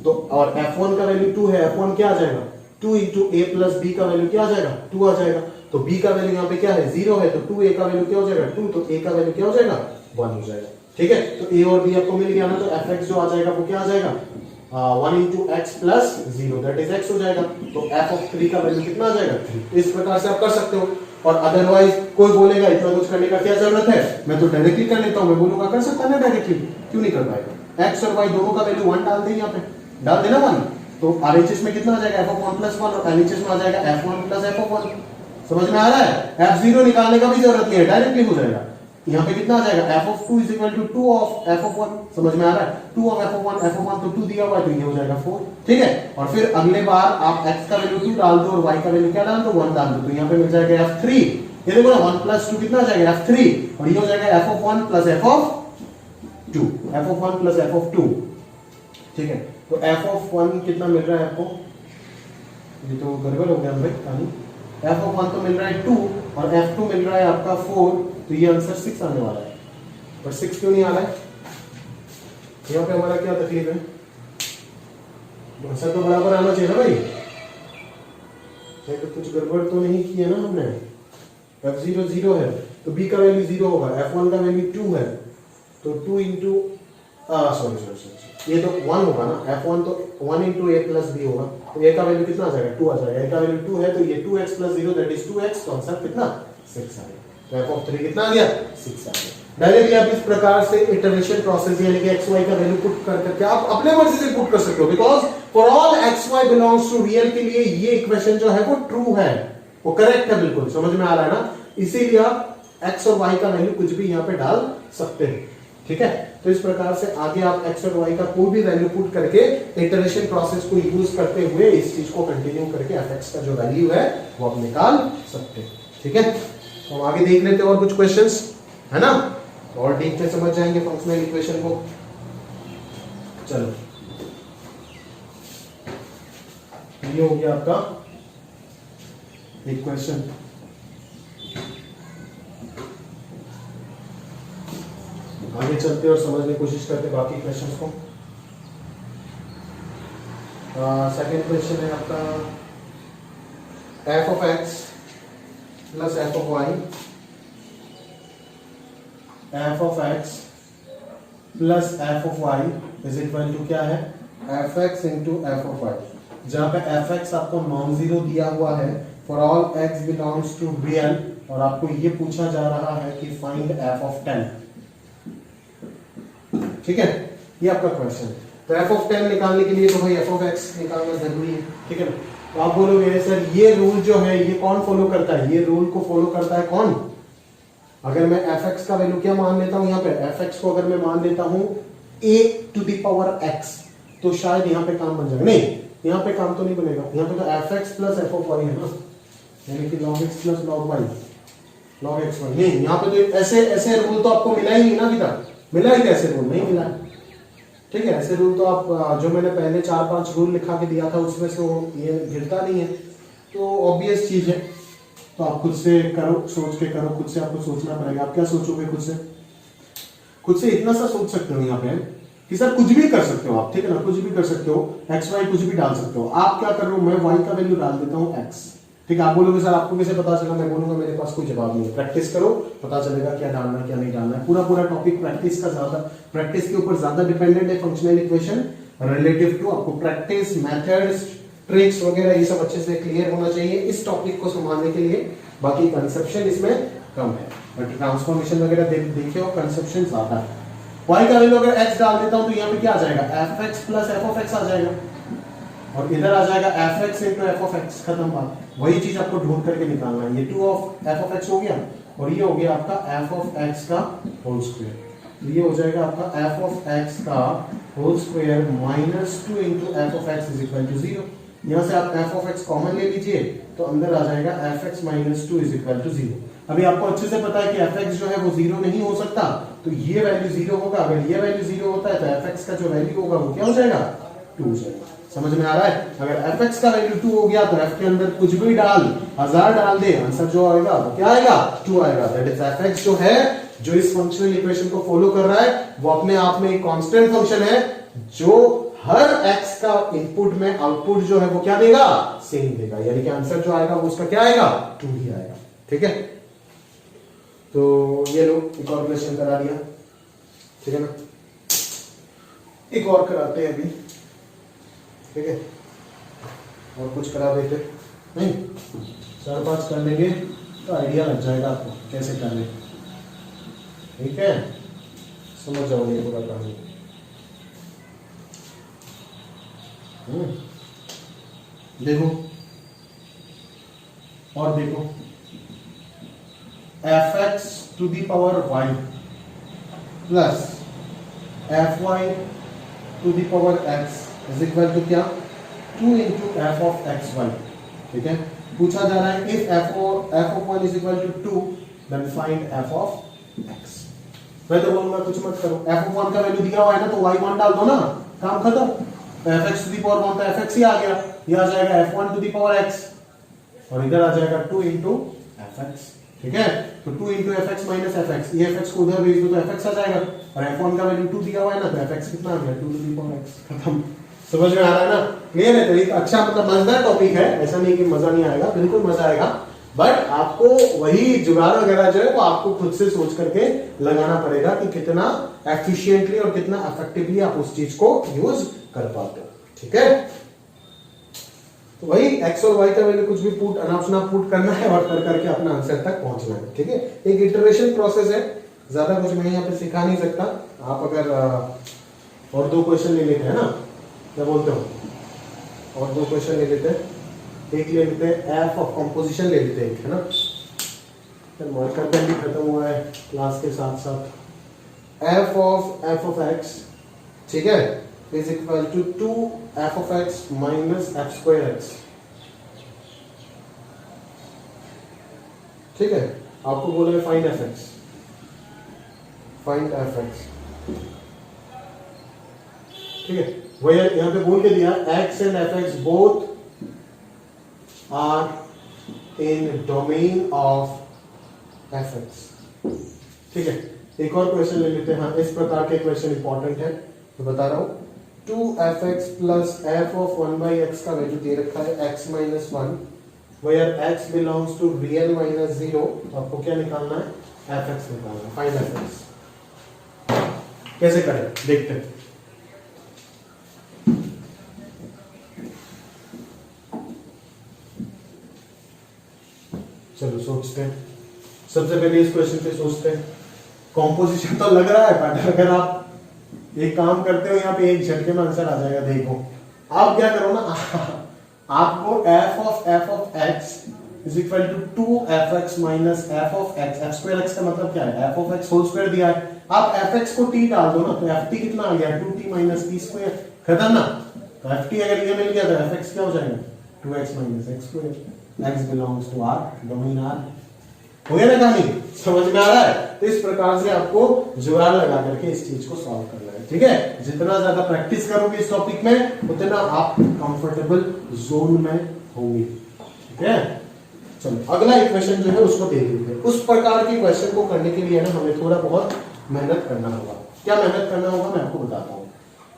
तो और f1 का वैल्यू 2 है, f1 क्या आ जाएगा, 2 into a प्लस b का वैल्यू क्या आ जाएगा, 2 आ जाएगा। तो b का वैल्यू यहाँ पे क्या है, 0 है, तो 2a का वैल्यू क्या हो जाएगा, 2, तो a का वैल्यू क्या हो जाएगा, 1 हो जाएगा, ठीक है। तो a और b आपको मिल गया ना, तो fx जो आ जाएगा वो क्या आ जाएगा, 1 into x plus 0, that is x हो जाएगा। तो f of 3 का वैल्यू कितना आ जाएगा, 3। इस प्रकार से आप कर सकते हो। और अदरवाइज कोई बोलेगा इतना कुछ करने का क्या जरूरत है, मैं तो डायरेक्टली कर लेता हूं, मैं बोलूंगा कर सकता है ना डायरेक्टली, क्यों नहीं कर पाएगा। x और y दोनों का वैल्यू 1 डाल दे, यहाँ पे डाल देना 1, तो RHS में कितना आ जाएगा, f of 1 plus 1, और LHS में आ जाएगा f1 plus f of 1, समझ में आ रहा है। f0 निकालने का भी जरूरत नहीं है, डायरेक्टली हो जाएगा। यहाँ पे कितना आ जाएगा, f of 2 is equal to 2 of f of 1, समझ में आ रहा है, 2 of f of 1 तो 2 दिया हुआ है, तो ये हो जाएगा 4, ठीक है। और फिर अगले बार आप x का वैल्यू 2 डाल दो और y का वैल्यू क्या डाल दो, 1 डाल दो, तो यहाँ पे मिल जाएगा f3, ये देखो ना 1 plus 2 कितना आ जाएगा, f3, और ये हो जाएगा f of 1 plus f of 2, f of 1 plus f of 2, ठीक है। तो f of 1 कितना मिल रहा है आपको, ये तो गड़बड़ हो गया भाई, कहानी f of 1 तो मिल रहा है 2 और f2 मिल रहा है आपका 4, तो ये आंसर 6 आने वाला है। पर 6 क्यों नहीं आ रहा है, यहाँ पे हमारा क्या तकलीफ है, आंसर तो बराबर आना चाहिए ना भाई, तो कुछ गड़बड़ तो नहीं की है ना हमने। f0 0 है तो b का वैल्यू 0 होगा, f1 का वैल्यू 2 है, तो 2 इंटू सॉरी ये तो 1 होगा ना, f1 तो 1 इंटू a प्लस b होगा, तो a का वैल्यू कितना आ जाएगा, 2 आ जाएगा, a का वैल्यू 2 है, तो ये 2x plus 0 that is 2x, तो आंसर कितना 6 आ गया। तो f of 3 कितना आ गया, 6 आ गया। डायरेक्टली आप इस प्रकार से इटरेशन प्रोसेस यानी कि x y का वैल्यू पुट कर करके आप अपने मर्जी से पुट कर सकते हो, because for all x y belongs to real के लिए ये इक्वेशन जो है वो ट्रू है, वो करेक्ट है, बिल्कुल समझ में आ रहा है ना। इसीलिए आप x और y का वैल्यू कुछ भी यहाँ पे डाल सकते हैं, ठीक है। तो इस प्रकार से आगे आप x और y का कोई भी वैल्यू पुट करके इटरेशन प्रोसेस को यूज करते हुए इस चीज को कंटिन्यू करके fx का जो वैल्यू है वो आप निकाल सकते हैं, ठीक है। तो हम आगे देख लेते हैं और कुछ क्वेश्चंस, है ना, और डीप में समझ जाएंगे फंक्शनल इक्वेशन को। चलो ये हो गया आपका एक क्वेश्चन। आगे चलते और समझने की कोशिश करते बाकी क्वेश्चंस को। सेकंड क्वेश्चन है आपका f of x plus f of y, f of x plus f of y is equal to क्या है, fx into f of y, जहां पे fx आपको नॉन जीरो दिया हुआ है for all x belongs to real, और आपको ये पूछा जा रहा है कि फाइंड f of 10, ठीक है, ये आपका क्वेश्चन है। तो f of 10 निकालने के लिए तो भाई f of x निकालना जरूरी है, ठीक है ना। तो आप बोलोगे सर ये रूल जो है ये कौन फॉलो करता है, ये रूल को फॉलो करता है कौन, अगर मैं fx का वैल्यू क्या मान लेता हूं यहाँ पे, fx को अगर मैं मान लेता हूं a to the power x, तो शायद यहाँ पे काम बन जाएगा। नहीं, यहाँ पे काम तो नहीं बनेगा, यहाँ पे तो fx plus f of y है ना, यानी कि log x plus log y, log x y। नहीं, यहाँ पे तो ऐसे ऐसे रूल तो आपको मिला ही नहीं ना अभी तक, मिला ही कैसे रूल, नहीं मिला। ठीक है, ऐसे रूल तो आप जो मैंने पहले 4-5 रूल लिखा के दिया था उसमें से वो ये गिरता नहीं है, तो ऑब्वियस चीज है। तो आप खुद से करो, सोच के करो, खुद से आपको सोचना पड़ेगा। आप क्या सोचोगे खुद से? खुद से इतना सा सोच सकते हो यहाँ पे कि सर कुछ भी कर सकते हो आप, ठीक है ना, कुछ भी कर सकते हो, एक्स वाई कुछ भी डाल सकते हो। आप क्या कर रहे हो, मैं वाई का वैल्यू डाल देता हूँ एक्स, ठीक है। आप बोलोगे सर आपको कैसे पता चला, मैं बोलूंगा मेरे पास कोई जवाब नहीं है, प्रैक्टिस करो, पता चलेगा क्या डालना है क्या नहीं डालना है। पूरा टॉपिक प्रैक्टिस का ज्यादा, प्रैक्टिस के ऊपर ज्यादा डिपेंडेंट है फंक्शनल इक्वेशन रिलेटिव टू आपको प्रैक्टिस, मेथड्स, ट्रिक्स वगैरह ये सब अच्छे से क्लियर होना चाहिए इस टॉपिक को संभालने के लिए। बाकी कंसेप्शन इसमें कम है, बट ट्रांसफॉर्मेशन वगैरह देखिए और कंसेप्शन ज्यादा है। y का वैल्यू अगर x डाल देता हूं तो यहाँ पे क्या आ जाएगा, fx plus f of x आ जाएगा, और इधर आ जाएगा fx into f of x, खत्म बात। वही चीज आपको ढूंढ करके निकालना है। ये 2 ऑफ f ऑफ x हो गया, और ये हो गया आपका f ऑफ x का होल स्क्वायर। ये हो जाएगा आपका f ऑफ x का whole square minus 2 into f of x is equal to 0। यहाँ से आप f ऑफ x कॉमन ले लीजिए तो अंदर आ जाएगा fx minus 2 is equal to 0। अभी आपको अच्छे से पता है कि fx जो है वो 0 नहीं हो सकता, तो ये वैल्यू 0 होगा। अगर ये वैल्यू 0 होता है तो fx का जो वैल्यू होगा वो क्या हो जाएगा, 2 हो जाएगा। समझ में आ रहा है? अगर fx का वैल्यू 2 हो गया तो f के अंदर कुछ भी डाल, 1000 डाल दे, आंसर जो आएगा वो क्या आएगा, 2 आएगा। दैट इज fx जो है, जो इस फंक्शनल इक्वेशन को फॉलो कर रहा है, वो अपने आप में एक कांस्टेंट फंक्शन है जो हर x का इनपुट में आउटपुट जो है वो क्या देगा, सेम देगा। यानी कि आंसर जो आएगा वो उसका क्या आएगा, 2 ही आएगा। ठीक है, तो ये लो एक और क्वेश्चन करा दिया, ठीक है ना। एक और कराते हैं अभी, ठीक है, और कुछ करा देते नहीं, 4-5 कर लेंगे तो आइडिया लग जाएगा आपको कैसे करने। ठीक है, समझ जाओगे पूरा कहानी। देखो और देखो, fx to the power y plus fy to the power x is equal to क्या, 2 इंटू f ऑफ xy। ठीक है, पूछा जा रहा है if f of 1 is equal to 2 then find f of x। मैं तो बोलूंगा कुछ मत करो, f ऑफ 1 का वैल्यू दिया हुआ है ना, तो y1 डाल दो ना, काम खत्म। fx टू दी पावर 1 तो fx ही आ गया, ये आ जाएगा f1 to the power x, और इधर आ जाएगा 2 इंटू fx। ठीक है, तो 2 इंटू fx माइनस fx, ये fx को उधर भेज दो तो fx आ जाएगा, और f1 का वैल्यू 2 दिया हुआ है ना, तो fx कितना आ गया, 2 टू दी पावर x। खत्म। समझ में आ रहा है ना, क्लियर है? तो एक अच्छा मतलब मजेदार टॉपिक है, ऐसा नहीं कि मजा नहीं आएगा, बिल्कुल मजा आएगा, बट आपको वही जुगाड़ वगैरह जो है वो आपको खुद से सोच करके लगाना पड़ेगा कि कितना एफिशिएंटली और कितना इफेक्टिवली आप उस चीज को यूज कर पाते हो। ठीक है, तो वही x और y का वैल्यू कुछ भी पुट अनाउंसना पुट करना है और कर करके अपना आंसर तक पहुंचना है। ठीक है, एक इटरेशन प्रोसेस है, ज्यादा कुछ मैं यहाँ पे सिखा नहीं सकता। आप अगर और 2 क्वेश्चन ले लेते हैं ना, क्या बोलते हो, और 2 क्वेश्चन ले लेते हैं, एक ले लेते हैं एफ ऑफ कंपोजिशन ले लेते हैं, है ना, तो मार्कर पेन भी खत्म हुआ है क्लास के साथ साथ। एफ ऑफ एक्स, ठीक है, is equal to 2 f of x minus f square x. ठीक है, आपको बोला है find f x, find f x. ठीक है, वही यहां पे बोल के दिया x and f x both are in domain of f x. ठीक है, एक और क्वेश्चन ले लेते हैं। हाँ, इस प्रकार के क्वेश्चन इंपॉर्टेंट है, तो बता रहा हूं। 2fx plus f of 1/x का वैल्यू दे रखा है x minus 1, where x belongs to real minus 0। आपको क्या निकालना है, fx निकालना है, फाइंड fx। कैसे करें देखते हैं। चलो सोचते हैं, सबसे पहले इस क्वेश्चन पे सोचते हैं। कॉम्पोजिशन तो लग रहा है, बट अगर आप एक काम करते हो यहाँ पे एक झटके में आंसर आ जाएगा। देखो आप क्या करो ना, आपको f of x is equal to 2f(x minus f of x, f square x का मतलब क्या है, f of x whole square दिया है, आप fx को t डाल दो ना, तो ft कितना आ गया 2t माइनस t स्क्वायर, खत्म ना। तो ft अगर ये मिल गया तो fx क्या हो जाएगा 2x minus x square, x belongs to r, domain r, हो गया ना कहानी, समझ में आ रहा है। तो इस प्रकार से आपको जुगाड़ लगा करके इस चीज को सॉल्व करना है, ठीक है। जितना ज्यादा प्रैक्टिस करोगे इस टॉपिक में उतना आप कंफर्टेबल जोन में होंगे, ठीक है। चलो अगला इक्वेशन जो है उसको देख लेते हैं। उस प्रकार के क्वेश्चन को करने के लिए ना हमें थोड़ा बहुत मेहनत करना होगा। क्या मेहनत करना होगा मैं आपको बताता हूँ।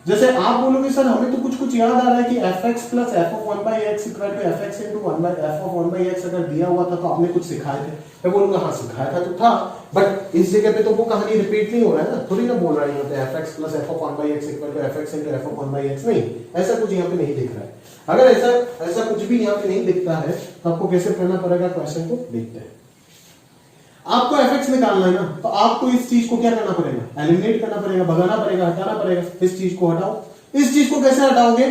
जैसे आप बोलोगे सर हमें तो कुछ कुछ याद आ रहा है कि fx plus f of 1/x equal to fx into 1/f of 1/x अगर दिया हुआ था तो आपने कुछ सिखाए थे। मैं बोलूंगा हाँ सिखाया था तो था, बट इस जगह पे तो वो कहानी रिपीट नहीं हो रहा है ना, थोड़ी ना बोल रहा है यहाँ पे fx plus f of 1/x equal to fx into f of 1/x, नहीं, ऐसा कुछ यहाँ पे नहीं दिख रहा है। अगर ऐसा कुछ भी यहाँ पे नहीं दिखता है तो आपको कैसे करना पड़ेगा, क्वेश्चन को देखते हैं। आपको fx निकालना है ना, तो आपको इस चीज को क्या करना पड़ेगा, एलिमिनेट करना पड़ेगा, भगाना पड़ेगा, हटाना पड़ेगा। इस चीज को हटाओ। इस चीज को कैसे हटाओगे,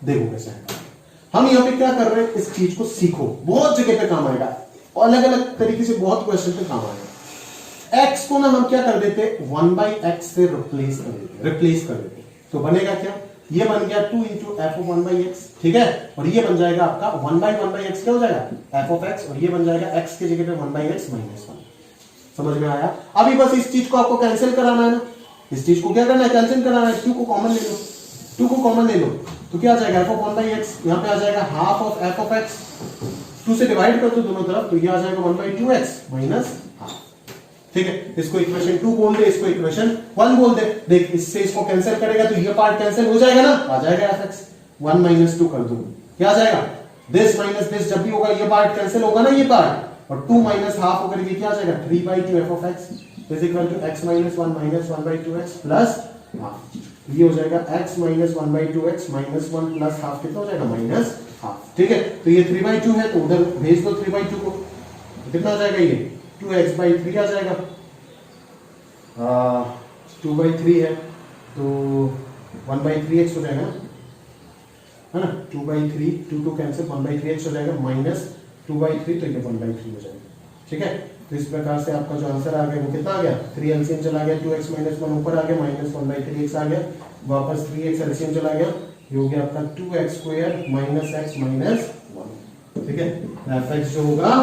देखो कैसे हटाओगे। हम यहाँ पे क्या कर रहे हैं, इस चीज को सीखो, बहुत जगह पे काम आएगा, अलग अलग तरीके से बहुत क्वेश्चन पे काम आएगा। x को ना हम क्या कर देते, 1/x से रिप्लेस कर देते, तो बनेगा क्या, ये बन गया 2 इंटू एफ ऑफ 1/x, ठीक है। और ये बन जाएगा आपका 1/1/x क्या हो जाएगा f ऑफ x, और ये बन जाएगा x की जगह पे 1/x माइनस 1। समझ में आया। अभी बस इस चीज को आपको कैंसिल कराना है ना, इस चीज को क्या करना है, कैंसिल कराना है। 2 को कॉमन ले लो, 2 को कॉमन ले लो तो क्या आ जाएगा f ऑफ 1/x, यहाँ पे आ जाएगा half of f of x, 2 से डिवाइड कर दो दोनों तरफ तो ये आ जाएगा 1/2x माइनस हाफ, ठीक है। इसको इक्वेशन 2 बोल दे, इसको इक्वेशन 1 बोल दे। देख इससे इसको कैंसिल करेगा तो ये पार्ट कैंसिल हो जाएगा ना, आ जाएगा fx। 1 माइनस 2 कर दो, क्या आ जाएगा, दिस माइनस दिस, जब भी होगा ये पार्ट कैंसिल होगा ना, ये पार्ट, और 2 माइनस हाफ होकर ये क्या आ जाएगा 3/2 f of x is equal to x minus 1 minus 1/2x plus half. ये हो जाएगा x minus 1/2x minus 1 plus half, कितना हो जाएगा माइनस हाफ, ठीक है। तो ये 3/2 है तो उधर भेज दो 3/2 को, कितना आ जाएगा ये 2x/3 आ जाएगा, 2/3 है तो 1/3x हो जाएगा, है ना। 2/3 2 कैंसिल, 1/3x हो जाएगा माइनस 2/3 तो ये 1/3 हो जाएगा, ठीक है। तो इस प्रकार से आपका जो आंसर आ गया वो कितना आ गया, 3 एलसीएम चला गया, 2x माइनस 1 ऊपर आ गया, माइनस 1/3x आ गया, वापस 3x एलसीएम चला गया, ये हो गया आपका 2x square minus x minus 1, ठीक है। fx जो होगा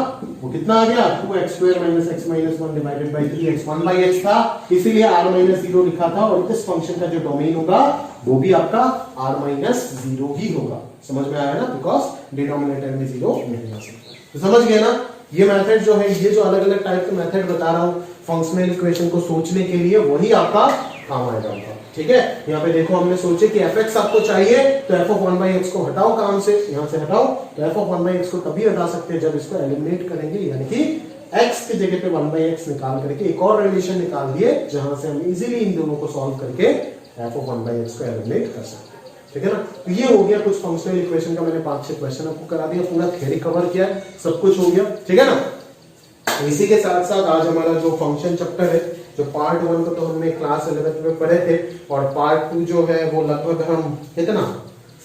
वो कितना आ गया 2x square minus x minus 1 divided by 3x, 1/x था इसीलिए r माइनस 0 लिखा था, और इस फंक्शन का जो डोमेन होगा वो भी आपका r माइनस 0 ही होगा। समझ में आया ना, बिकॉज डिनोमिनेटर में 0 नहीं आ सकता। तो समझ गए ना, ये मेथड जो है, ये जो अलग अलग टाइप के मेथड बता रहा हूँ फंक्शनल इक्वेशन को सोचने के लिए, वही आपका काम आएगा, ठीक है। यहाँ पे देखो हमने सोचे कि fx आपको चाहिए तो f ऑफ 1/x को हटाओ, काम से यहाँ से हटाओ, तो f ऑफ 1/x को तभी हटा सकते हैं जब इसको एलिमिनेट करेंगे, यानी कि x की जगह पे 1/x निकाल करके एक और रिलेशन निकाल दिए जहां से हम इजीली इन दोनों को सॉल्व करके f ऑफ 1/x को एलिमिनेट कर सकते हैं, ठीक है ना। तो ये हो गया कुछ फंक्शनल इक्वेशन का, मैंने 5-6 क्वेश्चन आपको करा दिया, पूरा थ्योरी कवर किया, सब कुछ हो गया, ठीक है ना। इसी के साथ साथ आज हमारा जो फंक्शन चैप्टर है, जो पार्ट 1 को तो हमने क्लास 11th में पढ़े थे, और पार्ट 2 जो है वो लगभग हम कितना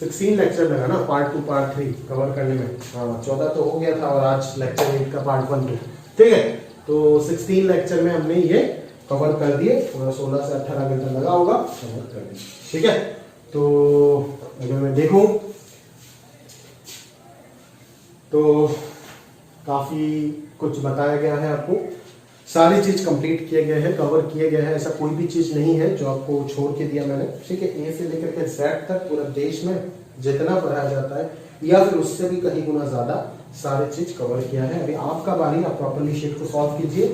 16 लेक्चर लगा ना, पार्ट 2 पार्ट 3 कवर करने में, हाँ 14 तो हो गया था, और आज लेक्चर 8 का पार्ट 1 2, ठीक है। तो 16 लेक्चर में हमने ये कवर कर दिए, पूरा 16 से 18 घंटा लगा होगा कवर कर दिए, ठीक है। तो अगर मैं देखूं तो काफी कुछ बताया गया है आपको, सारी चीज कंप्लीट किए गए हैं, कवर किए गए हैं, ऐसा कोई भी चीज नहीं है जो आपको छोड़ के दिया मैंने, ठीक है। ए से लेकर के जेड तक पूरा देश में जितना पढ़ाया जाता है या फिर उससे भी कहीं गुना ज्यादा सारी चीज कवर किया है। अभी आपका बारी, आप प्रॉपर्ली शीट को सॉल्व कीजिए,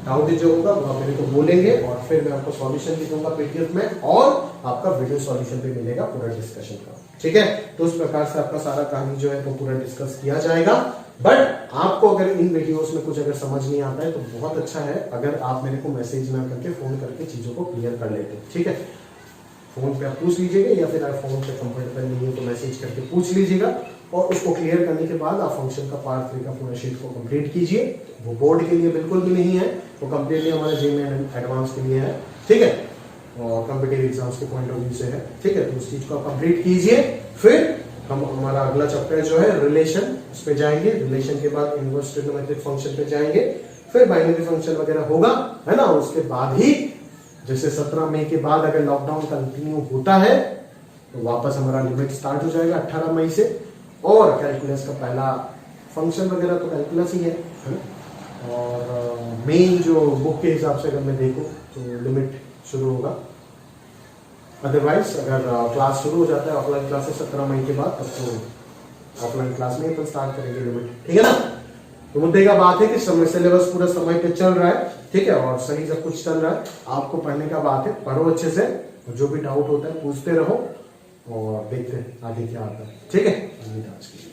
डाउट जो होगा वो आप मेरे को बोलेंगे, और फिर मैं आपको सॉल्यूशन भी दूंगा पीडीएफ में, और आपका वीडियो सॉल्यूशन भी मिलेगा पूरा डिस्कशन का, ठीक है। तो उस प्रकार से आपका सारा कहानी जो है वो पूरा डिस्कस किया जाएगा। बट आपको अगर इन वीडियोस में कुछ अगर समझ नहीं आता है तो बहुत अच्छा है अगर आप मेरे को मैसेज ना करके फोन करके चीजों को क्लियर कर लेते, ठीक है। फोन पे आप पूछ लीजिएगा, या फिर आप फोन पे कंफर्टेबल नहीं है तो मैसेज करके पूछ लीजिएगा, और उसको क्लियर करने के बाद आप फंक्शन का पार्ट 3 का पूरा शीट को कंप्लीट कीजिए। वो बोर्ड के लिए बिल्कुल भी नहीं है, वो कंप्लीटली हमारे जेईई एडवांस के लिए है, ठीक है, और कॉम्पिटिटिव एग्जाम्स के पॉइंट ऑफ व्यू से है, ठीक है। तो उस चीज को आप कंप्लीट कीजिए, फिर हम हमारा अगला चैप्टर जो है रिलेशन, उस पे जाएंगे। रिलेशन के बाद इनवर्स ट्रिग्नोमेट्रिक फंक्शन पे जाएंगे, फिर बाइनरी फंक्शन वगैरह होगा, है ना। उसके बाद ही जैसे 17 मई के बाद अगर लॉकडाउन कंटिन्यू होता है तो वापस हमारा लिमिट स्टार्ट हो जाएगा 18 मई से। और कैलकुलस का पहला फंक्शन वगैरह तो कैलकुलस ही है ना। और मेन जो बुक के हिसाब से अगर मैं देखूं तो लिमिट शुरू होगा। अदरवाइज अगर क्लास शुरू हो जाता है ऑफलाइन क्लासेस 17 मई के बाद, तब तो ऑफलाइन क्लास में अपन स्टार्ट करेंगे लिमिट, ठीक है ना। तो मुद्दे का बात है कि समय सिलेबस पूरा समय पे चल रहा है, ठीक है, और सही सब कुछ चल रहा है। आपको पढ़ने का बात है, पढ़ो अच्छे से, जो भी डाउट होता है पूछते रहो और देखते हैं आगे क्या आता है, ठीक है। आज के लिए